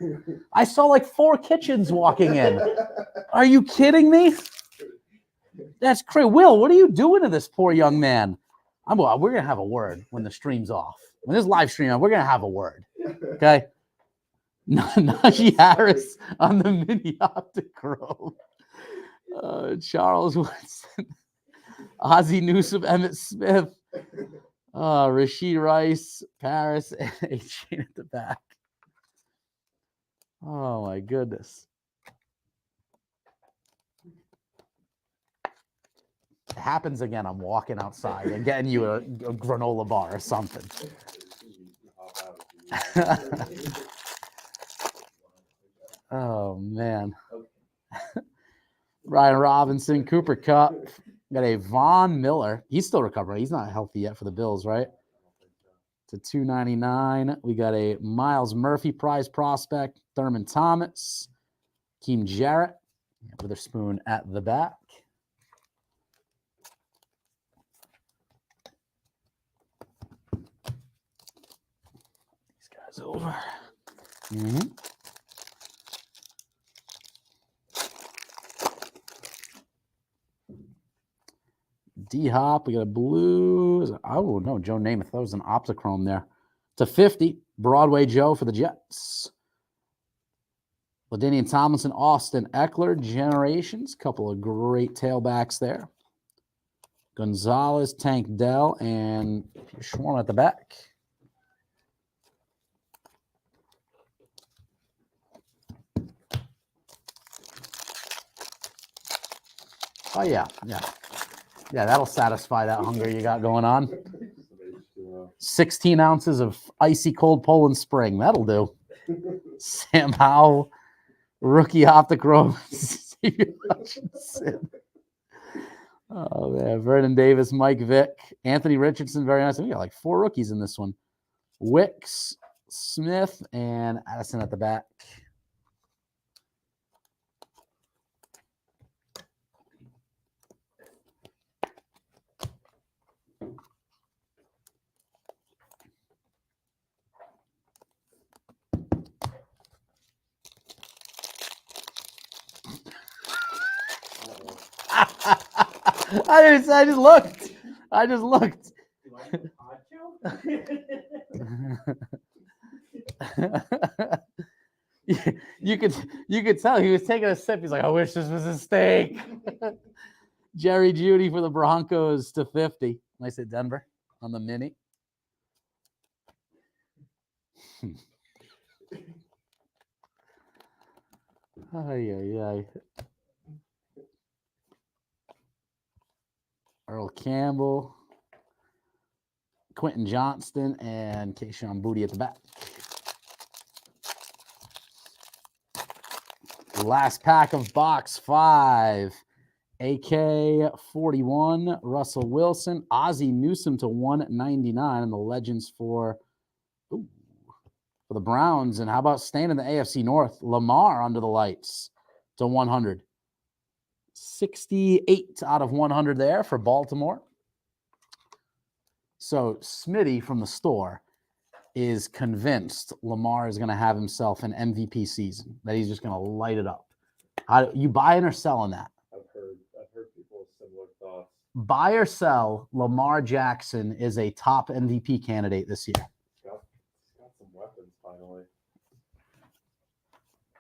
I saw like 4 kitchens walking in. Are you kidding me? That's crazy. Will, what are you doing to this poor young man? We're going to have a word when the stream's off. When this live stream on, we're going to have a word. Okay? Najee Harris on the mini optic Grove. Charles Woodson. Ozzie Newsome, Emmett Smith. Rashid Rice, Paris, and A-Chain at the back. Oh, my goodness. It happens again. I'm walking outside and getting you a granola bar or something. Oh, man. Ryan Robinson, Cooper Kupp. Got a Von Miller. He's still recovering. He's not healthy yet for the Bills, right? To $2.99. We got a Miles Murphy prize prospect. Thurman Thomas. Keem Jarrett. Witherspoon at the back. These guys over. Mm-hmm. D-Hop, we got a blue. Oh, no, Joe Namath. That was an Optichrome there. To 50, Broadway Joe for the Jets. LaDainian Tomlinson, Austin Eckler, Generations. Couple of great tailbacks there. Gonzalez, Tank Dell, and Schwarm at the back. Oh, yeah. Yeah, that'll satisfy that hunger you got going on. 16 ounces of icy cold Poland Spring. That'll do. Sam Howell, rookie optic Rose. Oh, man. Vernon Davis, Mike Vick, Anthony Richardson. Very nice. We got like 4 rookies in this one. Wicks, Smith, and Addison at the back. I just looked. You could tell he was taking a sip. He's like, I wish this was a steak. Jerry Jeudy for the Broncos to 50. Nice at Denver on the mini. Ay. Earl Campbell, Quentin Johnston, and Keyshawn Boutte at the back. Last pack of box 5. AK-41, Russell Wilson, Ozzie Newsome to 199, and the Legends for the Browns. And how about staying in the AFC North? Lamar under the lights to 100. 68 out of 100 there for Baltimore. So Smitty from the store is convinced Lamar is going to have himself an MVP season, that he's just going to light it up. How you buying or selling that? I've heard people with similar thoughts. Buy or sell, Lamar Jackson is a top MVP candidate this year. He's got some weapons finally.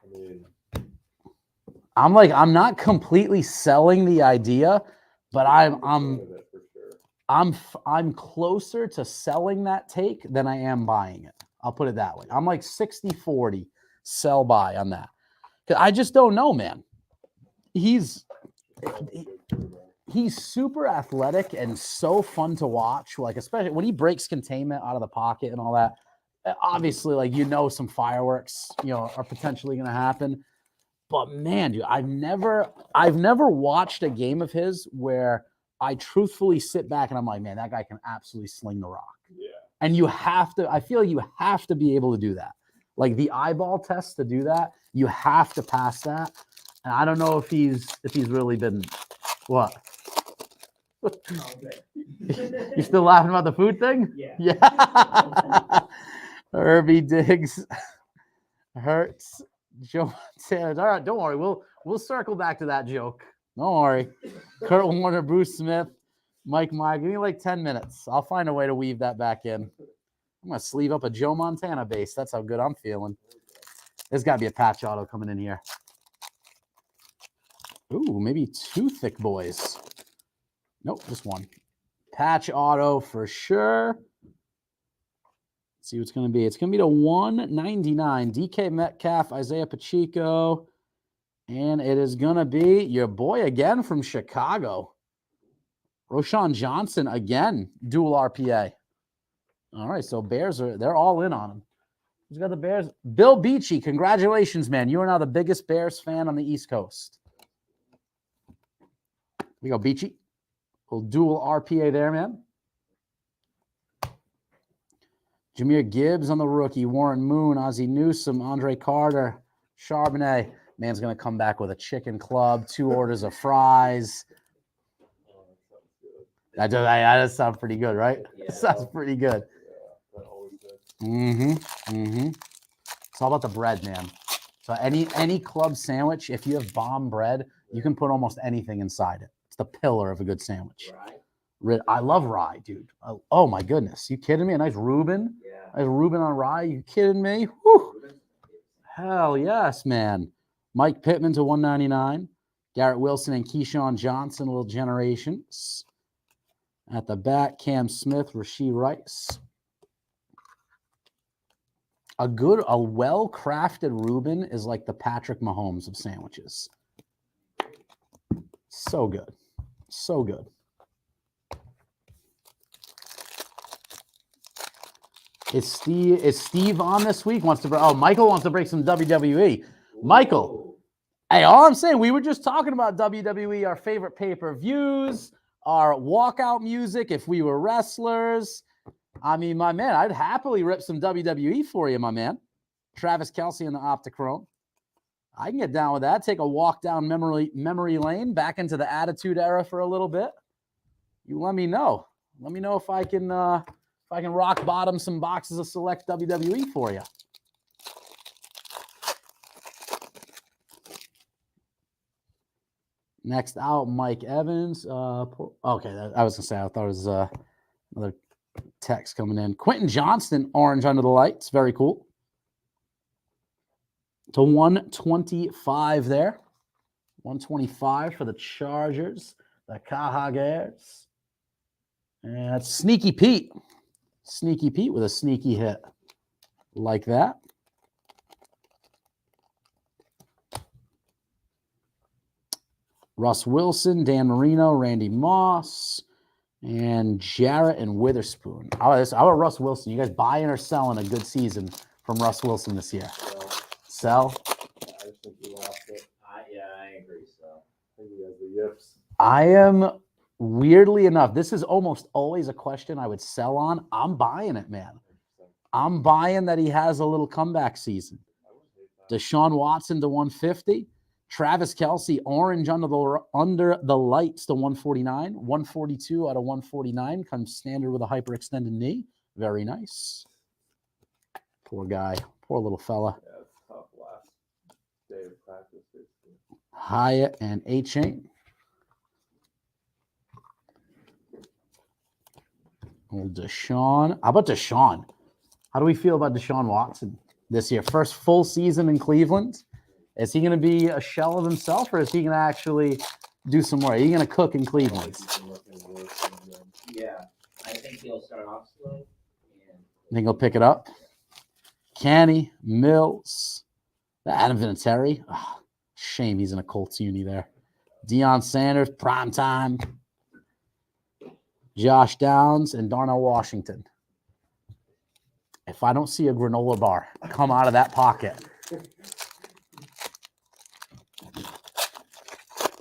I mean, I'm not completely selling the idea, but I'm closer to selling that take than I am buying it. I'll put it that way. I'm like 60-40 sell buy on that. I just don't know, man. He's super athletic and so fun to watch. Like, especially when he breaks containment out of the pocket and all that. Obviously, like, some fireworks, are potentially going to happen. But man, dude, I've never watched a game of his where I truthfully sit back and I'm like, man, that guy can absolutely sling the rock. Yeah. And you have to, I feel you have to be able to do that. Like the eyeball test to do that, you have to pass that. And I don't know if he's really been what? Oh, good. You still laughing about the food thing? Yeah. Yeah. Herbie Diggs, Hurts, Joe Montana. All right, don't worry. We'll circle back to that joke. Don't worry. Kurt Warner, Bruce Smith, Mike Meyer. Give me like 10 minutes. I'll find a way to weave that back in. I'm gonna sleeve up a Joe Montana base. That's how good I'm feeling. There's got to be a patch auto coming in here. Ooh, maybe 2 thick boys. Nope, just 1. Patch auto for sure. Let's see what it's going to be. It's going to be to 199. DK Metcalf, Isaiah Pacheco. And it is going to be your boy again from Chicago. Roshan Johnson again, dual RPA. All right, so Bears they're all in on him. Who's got the Bears? Bill Beachy, congratulations, man. You are now the biggest Bears fan on the East Coast. We go, Beachy. Little dual RPA there, man. Jahmyr Gibbs on the rookie. Warren Moon, Ozzie Newsome, Andre Carter, Charbonnet. Man's going to come back with a chicken club, 2 orders of fries. That does sound pretty good, right? Yeah. That sounds pretty good. Yeah, that always does. It's all about the bread, man. So any club sandwich, if you have bomb bread, you can put almost anything inside it. It's the pillar of a good sandwich. Right. I love rye, dude. Oh my goodness. You kidding me? A nice Reuben? Yeah. Nice Reuben on rye? You kidding me? Whew. Hell yes, man. Mike Pittman to 199. Garrett Wilson and Keyshawn Johnson, little generations. At the back, Cam Smith, Rashee Rice. A well-crafted Reuben is like the Patrick Mahomes of sandwiches. So good. So good. Is Steve on this week? Michael wants to break some WWE. Michael, hey, all I'm saying, we were just talking about WWE, our favorite pay-per-views, our walkout music if we were wrestlers. I mean, my man, I'd happily rip some WWE for you, my man. Travis Kelce in the Optichrome. I can get down with that. Take a walk down memory lane, back into the Attitude Era for a little bit. You let me know. Let me know if I can rock bottom some boxes of select WWE for you. Next out, Mike Evans. Okay, I was gonna say I thought it was another text coming in. Quentin Johnston, orange under the lights, very cool. To 125 there, 125 for the Chargers, the Cahagers, and that's Sneaky Pete. Sneaky Pete with a sneaky hit like that. Russ Wilson, Dan Marino, Randy Moss, and Jarrett and Witherspoon. How about Russ Wilson? You guys buying or selling a good season from Russ Wilson this year? Sell? Yeah, I just think he lost it. I agree. So I think he has the yips. I am, weirdly enough, this is almost always a question I would sell on. I'm buying it, man. I'm buying that he has a little comeback season. Deshaun Watson to 150. Travis Kelce, orange under the lights to 149. 142 out of 149 comes standard with a hyperextended knee. Very nice. Poor guy. Poor little fella. Yeah, it's tough last day of practice. Basically. Hyatt and A-Chain. Old Deshaun. How about Deshaun? How do we feel about Deshaun Watson this year? First full season in Cleveland. Is he going to be a shell of himself, or is he going to actually do some more? Are you going to cook in Cleveland? yeah, I think he'll start off slow. And I think he'll pick it up. Canny, Mills, Adam Vinatieri. Oh, shame he's in a Colts uni there. Deion Sanders, prime time. Josh Downs and Darnell Washington. If I don't see a granola bar come out of that pocket,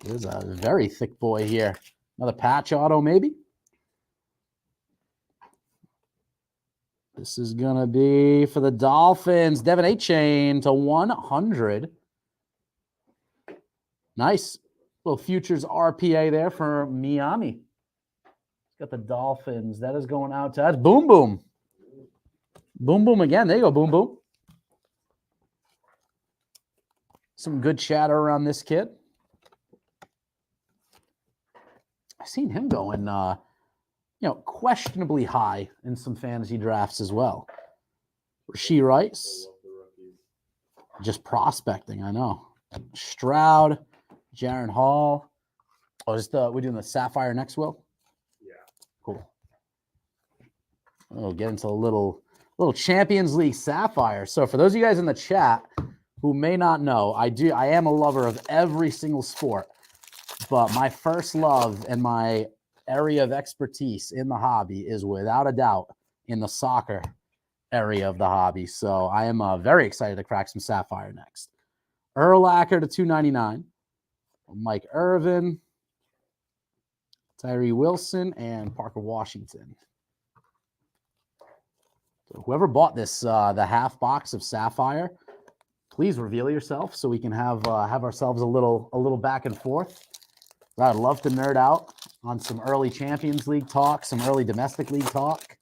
there's a very thick boy here. Another patch auto, maybe. This is going to be for the Dolphins. Devin A-Chain to 100. Nice. Little futures RPA there for Miami. Got the Dolphins. That is going out to us. Boom, boom. Boom, boom again. There you go, boom, boom. Some good chatter around this kid. I've seen him going, questionably high in some fantasy drafts as well. Rasheed Rice. Just prospecting, I know. Stroud, Jaron Hall. Oh, we're doing the Sapphire next, Will? Yeah. Cool. We'll get into a little Champions League Sapphire. So for those of you guys in the chat who may not know, I am a lover of every single sport, but my first love and my area of expertise in the hobby is without a doubt in the soccer area of the hobby. So I am very excited to crack some Sapphire next. Urlacher to 299. Mike Irvin, Tyree Wilson, and Parker Washington. So whoever bought this, the half box of Sapphire, please reveal yourself so we can have ourselves a little back and forth. I'd love to nerd out on some early Champions League talk, some early domestic league talk.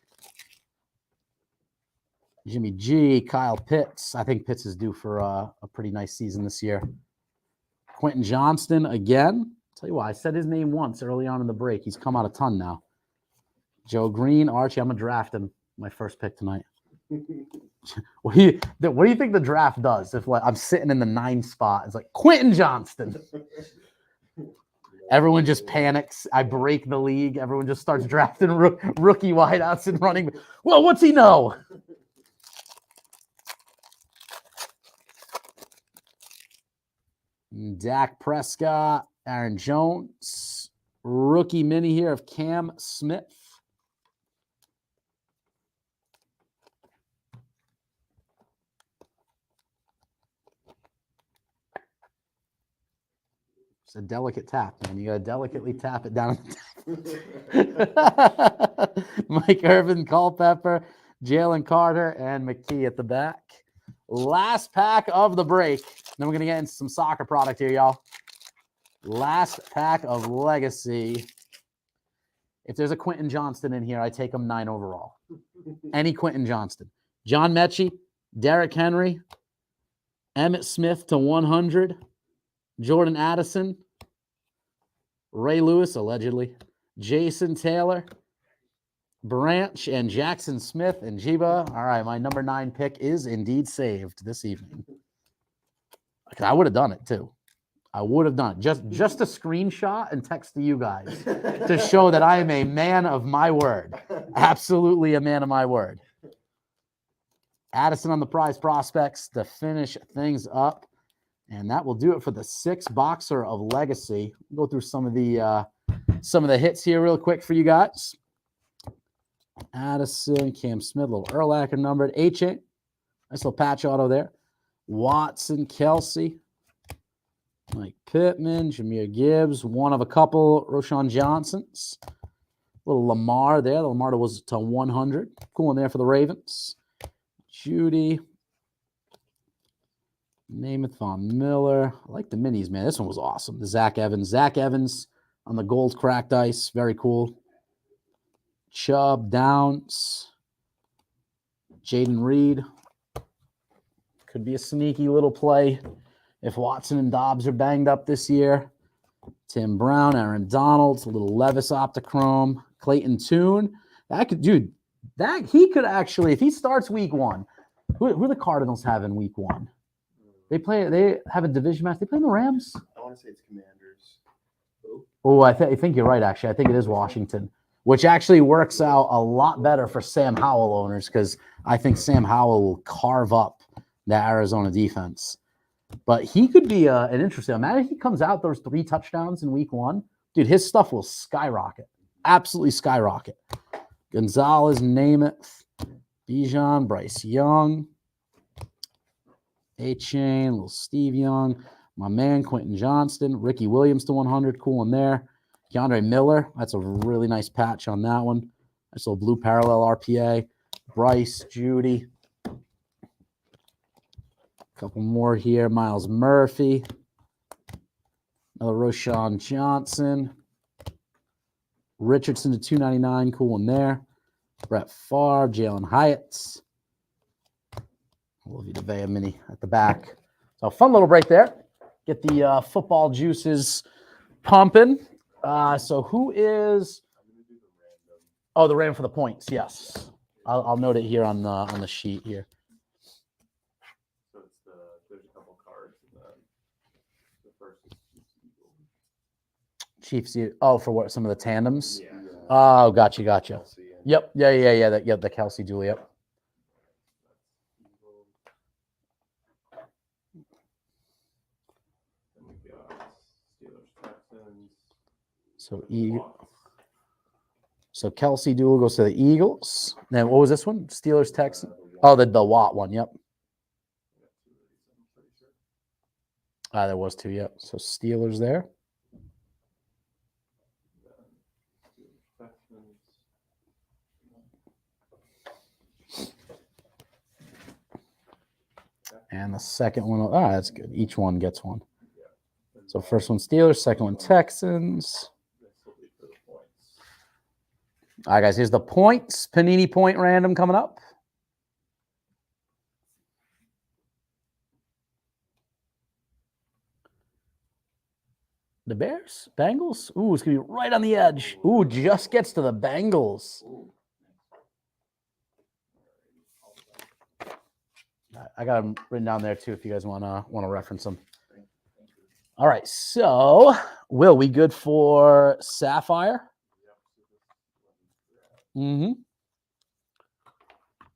Jimmy G, Kyle Pitts. I think Pitts is due for a pretty nice season this year. Quentin Johnston again. Tell you what, I said his name once early on in the break. He's come out a ton now. Joe Green, Archie. I'm gonna draft him. My first pick tonight. What do you think the draft does? If I'm sitting in the 9 spot, it's like Quentin Johnston. Everyone just panics. I break the league. Everyone just starts drafting rookie wideouts and running. Well, what's he know? Dak Prescott, Aaron Jones, rookie mini here of Cam Smith. It's a delicate tap, man. You got to delicately tap it down. Mike Irvin, Culpepper, Jalen Carter, and McKee at the back. Last pack of the break. Then we're going to get into some soccer product here, y'all. Last pack of Legacy. If there's a Quentin Johnston in here, I take him 9 overall. Any Quentin Johnston. John Mechie, Derrick Henry, Emmitt Smith to 100, Jordan Addison, Ray Lewis, allegedly, Jason Taylor, Branch, and Jackson Smith, and Jiba. All right, my number 9 pick is indeed saved this evening. I would have done it, too. I would have done it. Just a screenshot and text to you guys to show that I am a man of my word. Absolutely a man of my word. Addison on the prize prospects to finish things up. And that will do it for the 6-boxer of Legacy. We'll go through some of the hits here real quick for you guys. Addison, Cam Smith, little Urlacher numbered. H-A, nice little patch auto there. Watson, Kelsey, Mike Pittman, Jahmyr Gibbs, one of a couple, Roshan Johnsons. Little Lamar there. The Lamar was to 100. Cool one there for the Ravens. Judy. Namath, Von Miller. I like the minis, man. This one was awesome. The Zach Evans. Zach Evans on the gold cracked ice. Very cool. Chubb, Downs. Jaden Reed. Could be a sneaky little play if Watson and Dobbs are banged up this year. Tim Brown, Aaron Donald, a little Levis Optichrome. Clayton Tune. He could actually, if he starts week 1, who the Cardinals have in week 1? They have a division match. They play the Rams? I want to say it's Commanders. Oh, I think you're right, actually. I think it is Washington, which actually works out a lot better for Sam Howell owners because I think Sam Howell will carve up the Arizona defense. But he could be an interesting. Imagine if he comes out, those 3 touchdowns in week 1. Dude, his stuff will skyrocket. Absolutely skyrocket. Gonzalez, Namath, Bijan, Bryce Young, A-Chain, little Steve Young, my man Quentin Johnston, Ricky Williams to 100, cool in there. Keandre Miller. That's a really nice patch on that one. Nice little blue parallel RPA. Bryce, Judy. A couple more here. Miles Murphy. Another Roshan Johnson. Richardson to 299. Cool one there. Brett Favre, Jalen Hyatt. Olivia DeVea mini at the back. So fun little break there. Get the football juices pumping. So who is? Oh, the random for the points. Yes, I'll note it here on the sheet here. So it's there's a couple cards, and then the first is Chiefs. Oh, for what? Some of the tandems. yeah. Oh, gotcha. Kelsey and- Yep. Yeah. The Kelsey duel. Yep. Then we got Steelers Texans. So So Kelsey duel goes to the Eagles. Then what was this one? Steelers Texans. Oh, the Watt one. Yep. There was two. Yep. So Steelers there. And the second one, that's good. Each one gets one. So first one Steelers, second one Texans. All right, guys, here's the points. Panini point random coming up. The Bears? Bengals? Ooh, it's going to be right on the edge. Ooh, just gets to the Bengals. I got them written down there too if you guys want to reference them. All right, so Will, we good for Sapphire? Mm-hmm.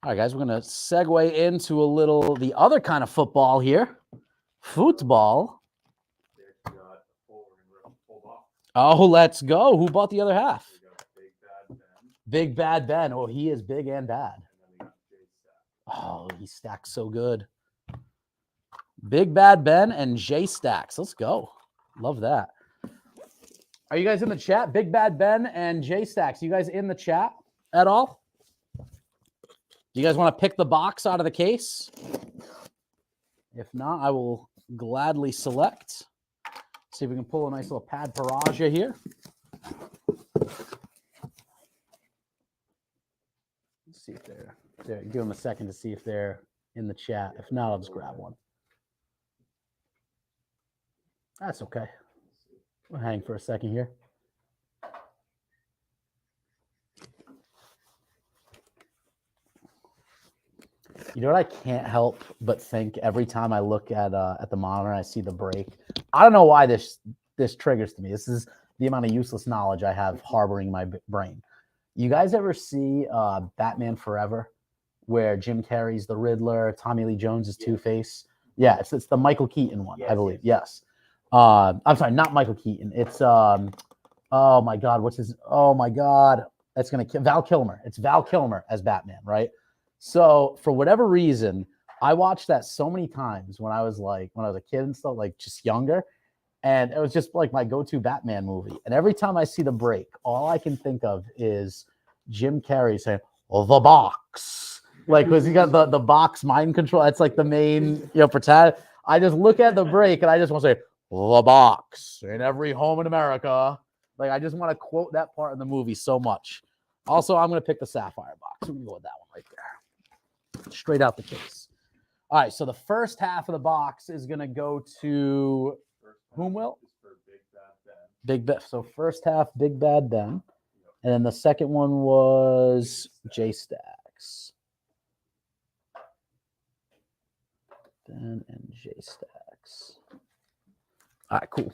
All right, guys, we're going to segue into the other kind of football here. Football. Oh, let's go. Who bought the other half? Big Bad Ben. Oh, he is big and bad. Oh, he stacks so good. Big Bad Ben and J Stacks. Let's go. Love that. Are you guys in the chat? Big Bad Ben and J Stacks. You guys in the chat at all? Do you guys want to pick the box out of the case? If not, I will gladly select. See if we can pull a nice little pad Paraja here. Let's see if they're give them a second to see if they're in the chat. If not, I'll just grab one. That's okay. We'll hang for a second here. You know what I can't help but think every time I look at the monitor, I see the break. I don't know why this triggers to me. This is the amount of useless knowledge I have harboring my brain. You guys ever see Batman Forever, where Jim Carrey's the Riddler, Tommy Lee Jones is Two-Face? Yeah, it's the Michael Keaton one, I believe. Yes. I'm sorry, not Michael Keaton. It's oh my God, what's his? Oh my God, that's gonna kill Val Kilmer. It's Val Kilmer as Batman, right? So for whatever reason, I watched that so many times when I was a kid and stuff, like just younger. And it was just like my go-to Batman movie. And every time I see the break, all I can think of is Jim Carrey saying, "Oh, the box." Like, because he got the box mind control. That's like the main, pretend. I just look at the break and I just want to say, "The box in every home in America." Like, I just want to quote that part in the movie so much. Also, I'm going to pick the Sapphire box. We're going to go with that one right there. Straight out the case. All right, so the first half of the box is going to go to whom, Will? Big Ben. So first half, Big Bad Ben. And then the second one was J Stacks. Ben and J Stacks. All right, cool.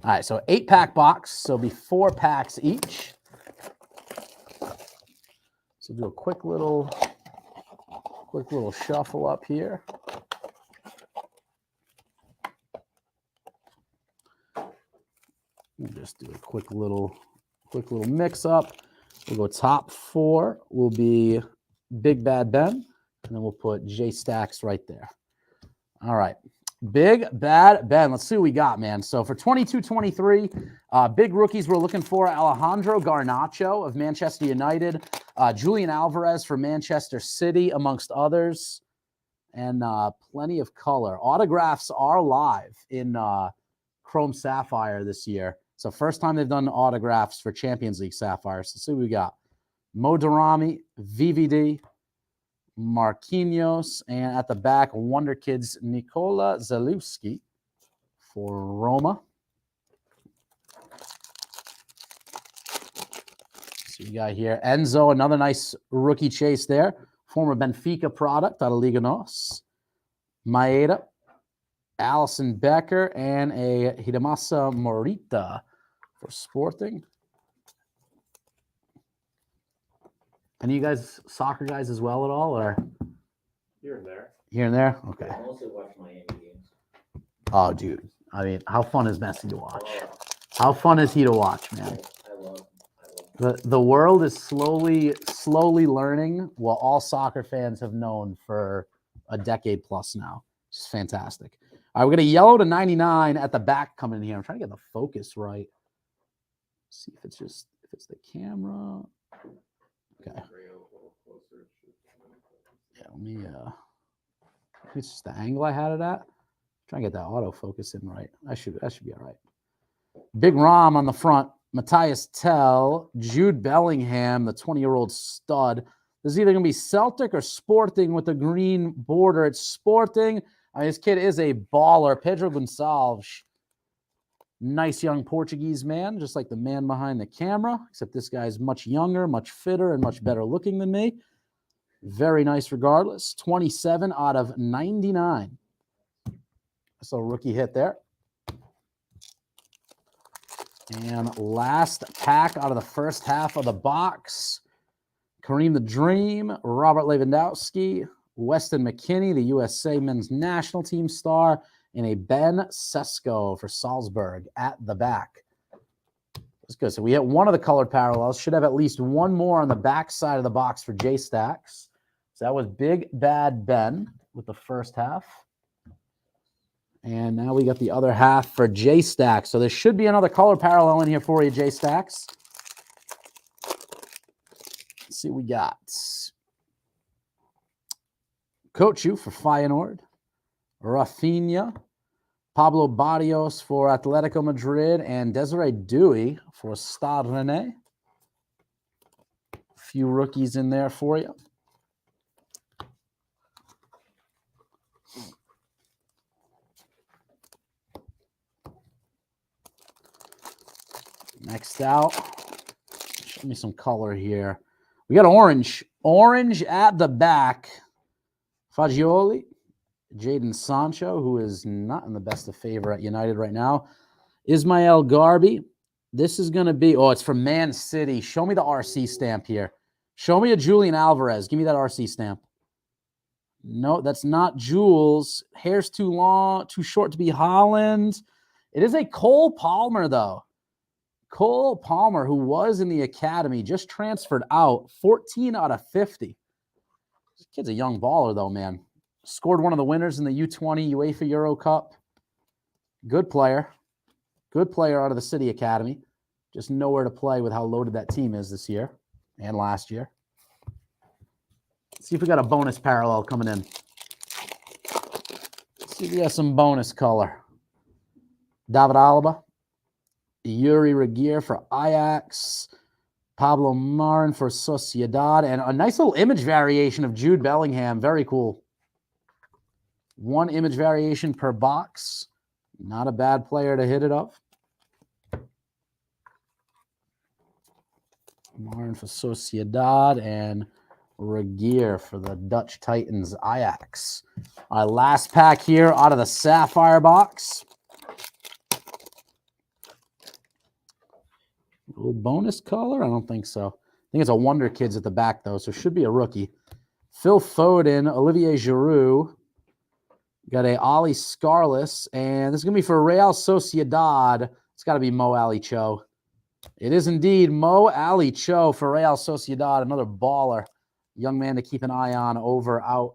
All right, so 8-pack box. So it'll be 4 packs each. So do a quick little shuffle up here. We'll just do a quick little mix up. We'll go top 4 will be Big Bad Ben, and then we'll put J Stacks right there. All right. Big Bad Ben. Let's see what we got, man. So for 22-23, big rookies we're looking for: Alejandro Garnacho of Manchester United, Julian Alvarez for Manchester City, amongst others, and plenty of color. Autographs are live in Chrome Sapphire this year. So first time they've done autographs for Champions League Sapphire. So see what we got. Modarami, VVD, Marquinhos, and at the back, Wonder Kids Nikola Zalewski for Roma. So you got here Enzo, another nice rookie chase there. Former Benfica product out of Liga NOS. Maeda, Allison Becker, and a Hidemasa Morita for Sporting. Any of you guys soccer guys as well at all, or Here and there. here and there? Okay. I mostly watch Miami games. Oh, dude. I mean, how fun is Messi to watch? Oh, How fun is he to watch, man? I love him. The world is slowly learning what all soccer fans have known for a decade plus now. It's fantastic. All right, we're going to yellow to 99 at the back coming in here. I'm trying to get the focus right. See if it's the camera. Okay. Bring it a little closer. Yeah, let me it's just the angle I had it at. Try and get that autofocus in right. That should be all right. Big Rom on the front. Matthias Tell, Jude Bellingham, the 20-year-old stud. This is either going to be Celtic or Sporting with the green border. It's Sporting. I mean, this kid is a baller. Pedro Gonçalves, nice young Portuguese man, just like the man behind the camera, except this guy's much younger, much fitter, and much better looking than me. Very nice regardless. 27 out of 99. That's a rookie hit there. And last pack out of the first half of the box. Kareem the Dream, Robert Lewandowski, Weston McKennie, the USA men's national team star, and a Ben Sesko for Salzburg at the back. That's good. So we hit one of the colored parallels. Should have at least one more on the back side of the box for J Stacks. So that was Big Bad Ben with the first half. And now we got the other half for J Stacks. So there should be another color parallel in here for you, J Stacks. Let's see what we got. Kochu for Feyenoord. Rafinha. Pablo Barrios for Atletico Madrid. And Desiree Dewey for Stade Rennais. A few rookies in there for you. Next out, show me some color here. We got orange. Orange at the back. Fagioli, Jadon Sancho, who is not in the best of favor at United right now. Ismael Garbi. This is going to be, it's from Man City. Show me the RC stamp here. Show me a Julian Alvarez. Give me that RC stamp. No, that's not Jules. Hair's too long, too short to be Holland. It is a Cole Palmer, though. Cole Palmer, who was in the academy, just transferred out. 14 out of 50. This kid's a young baller, though, man. Scored one of the winners in the U20 UEFA Euro Cup. Good player. Good player out of the City Academy. Just nowhere to play with how loaded that team is this year and last year. Let's see if we got a bonus parallel coming in. Let's see if we got some bonus color. David Alaba. Yuri Regier for Ajax, Pablo Marin for Sociedad, and a nice little image variation of Jude Bellingham. Very cool. One image variation per box. Not a bad player to hit it up. Marin for Sociedad and Regier for the Dutch Titans Ajax. Last pack here out of the Sapphire box. A little bonus color? I don't think so. I think it's a Wonder Kids at the back, though, so it should be a rookie. Phil Foden, Olivier Giroud. Got a Ali Scarless, and this is going to be for Real Sociedad. It's got to be Mo Ali Cho. It is indeed Mo Ali Cho for Real Sociedad, another baller. Young man to keep an eye on over out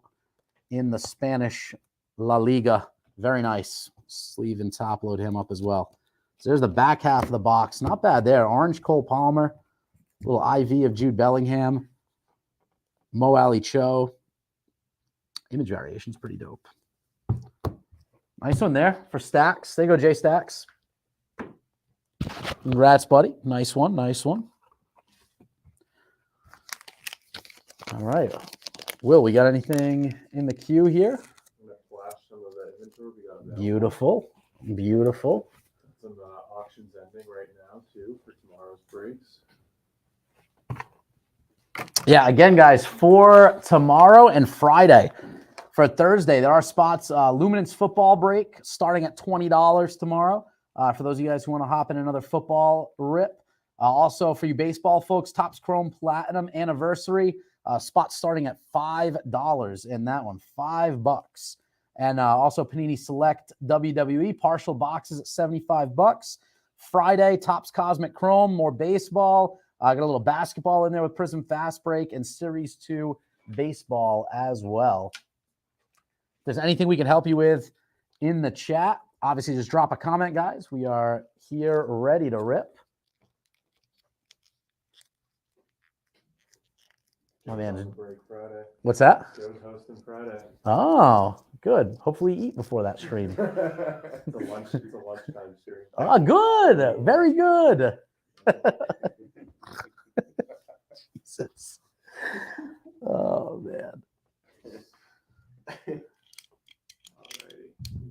in the Spanish La Liga. Very nice. Sleeve and top load him up as well. So there's the back half of the box. Not bad there. Orange Cole Palmer. Little IV of Jude Bellingham. Mo Ali Cho. Image variation's pretty dope. Nice one there for Stacks. There you go, Jay Stacks. Congrats, buddy. Nice one. Nice one. All right. Will, we got anything in the queue here? I'm gonna flash some of the inventory we got. Beautiful. Beautiful. Some auctions ending right now too for tomorrow's breaks. Yeah, again, guys, for tomorrow and Friday. For Thursday, there are spots. Luminance football break starting at $20 tomorrow. For those of you guys who want to hop in another football rip. Also, for you baseball folks, Topps Chrome Platinum Anniversary. Spot starting at $5 in that one, $5. And also Panini Select WWE partial boxes at $75. Friday, Topps Cosmic Chrome, more baseball. Got a little basketball in there with Prism Fast Break and Series 2 baseball as well. If there's anything we can help you with in the chat, obviously just drop a comment, guys. We are here ready to rip. Oh, man. Break Friday. What's that? Joe's hosting Friday. Oh, good. Hopefully you eat before that stream. It's a lunchtime stream. Oh, good. Very good. Jesus. Oh, man. Alrighty.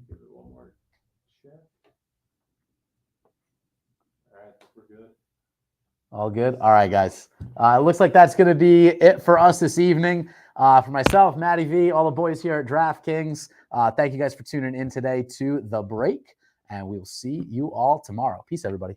Give it one more check. Alright, we're good. All good? All right, guys. It looks like that's going to be it for us this evening. For myself, Matty V, all the boys here at DraftKings, thank you guys for tuning in today to The Break, and we will see you all tomorrow. Peace, everybody.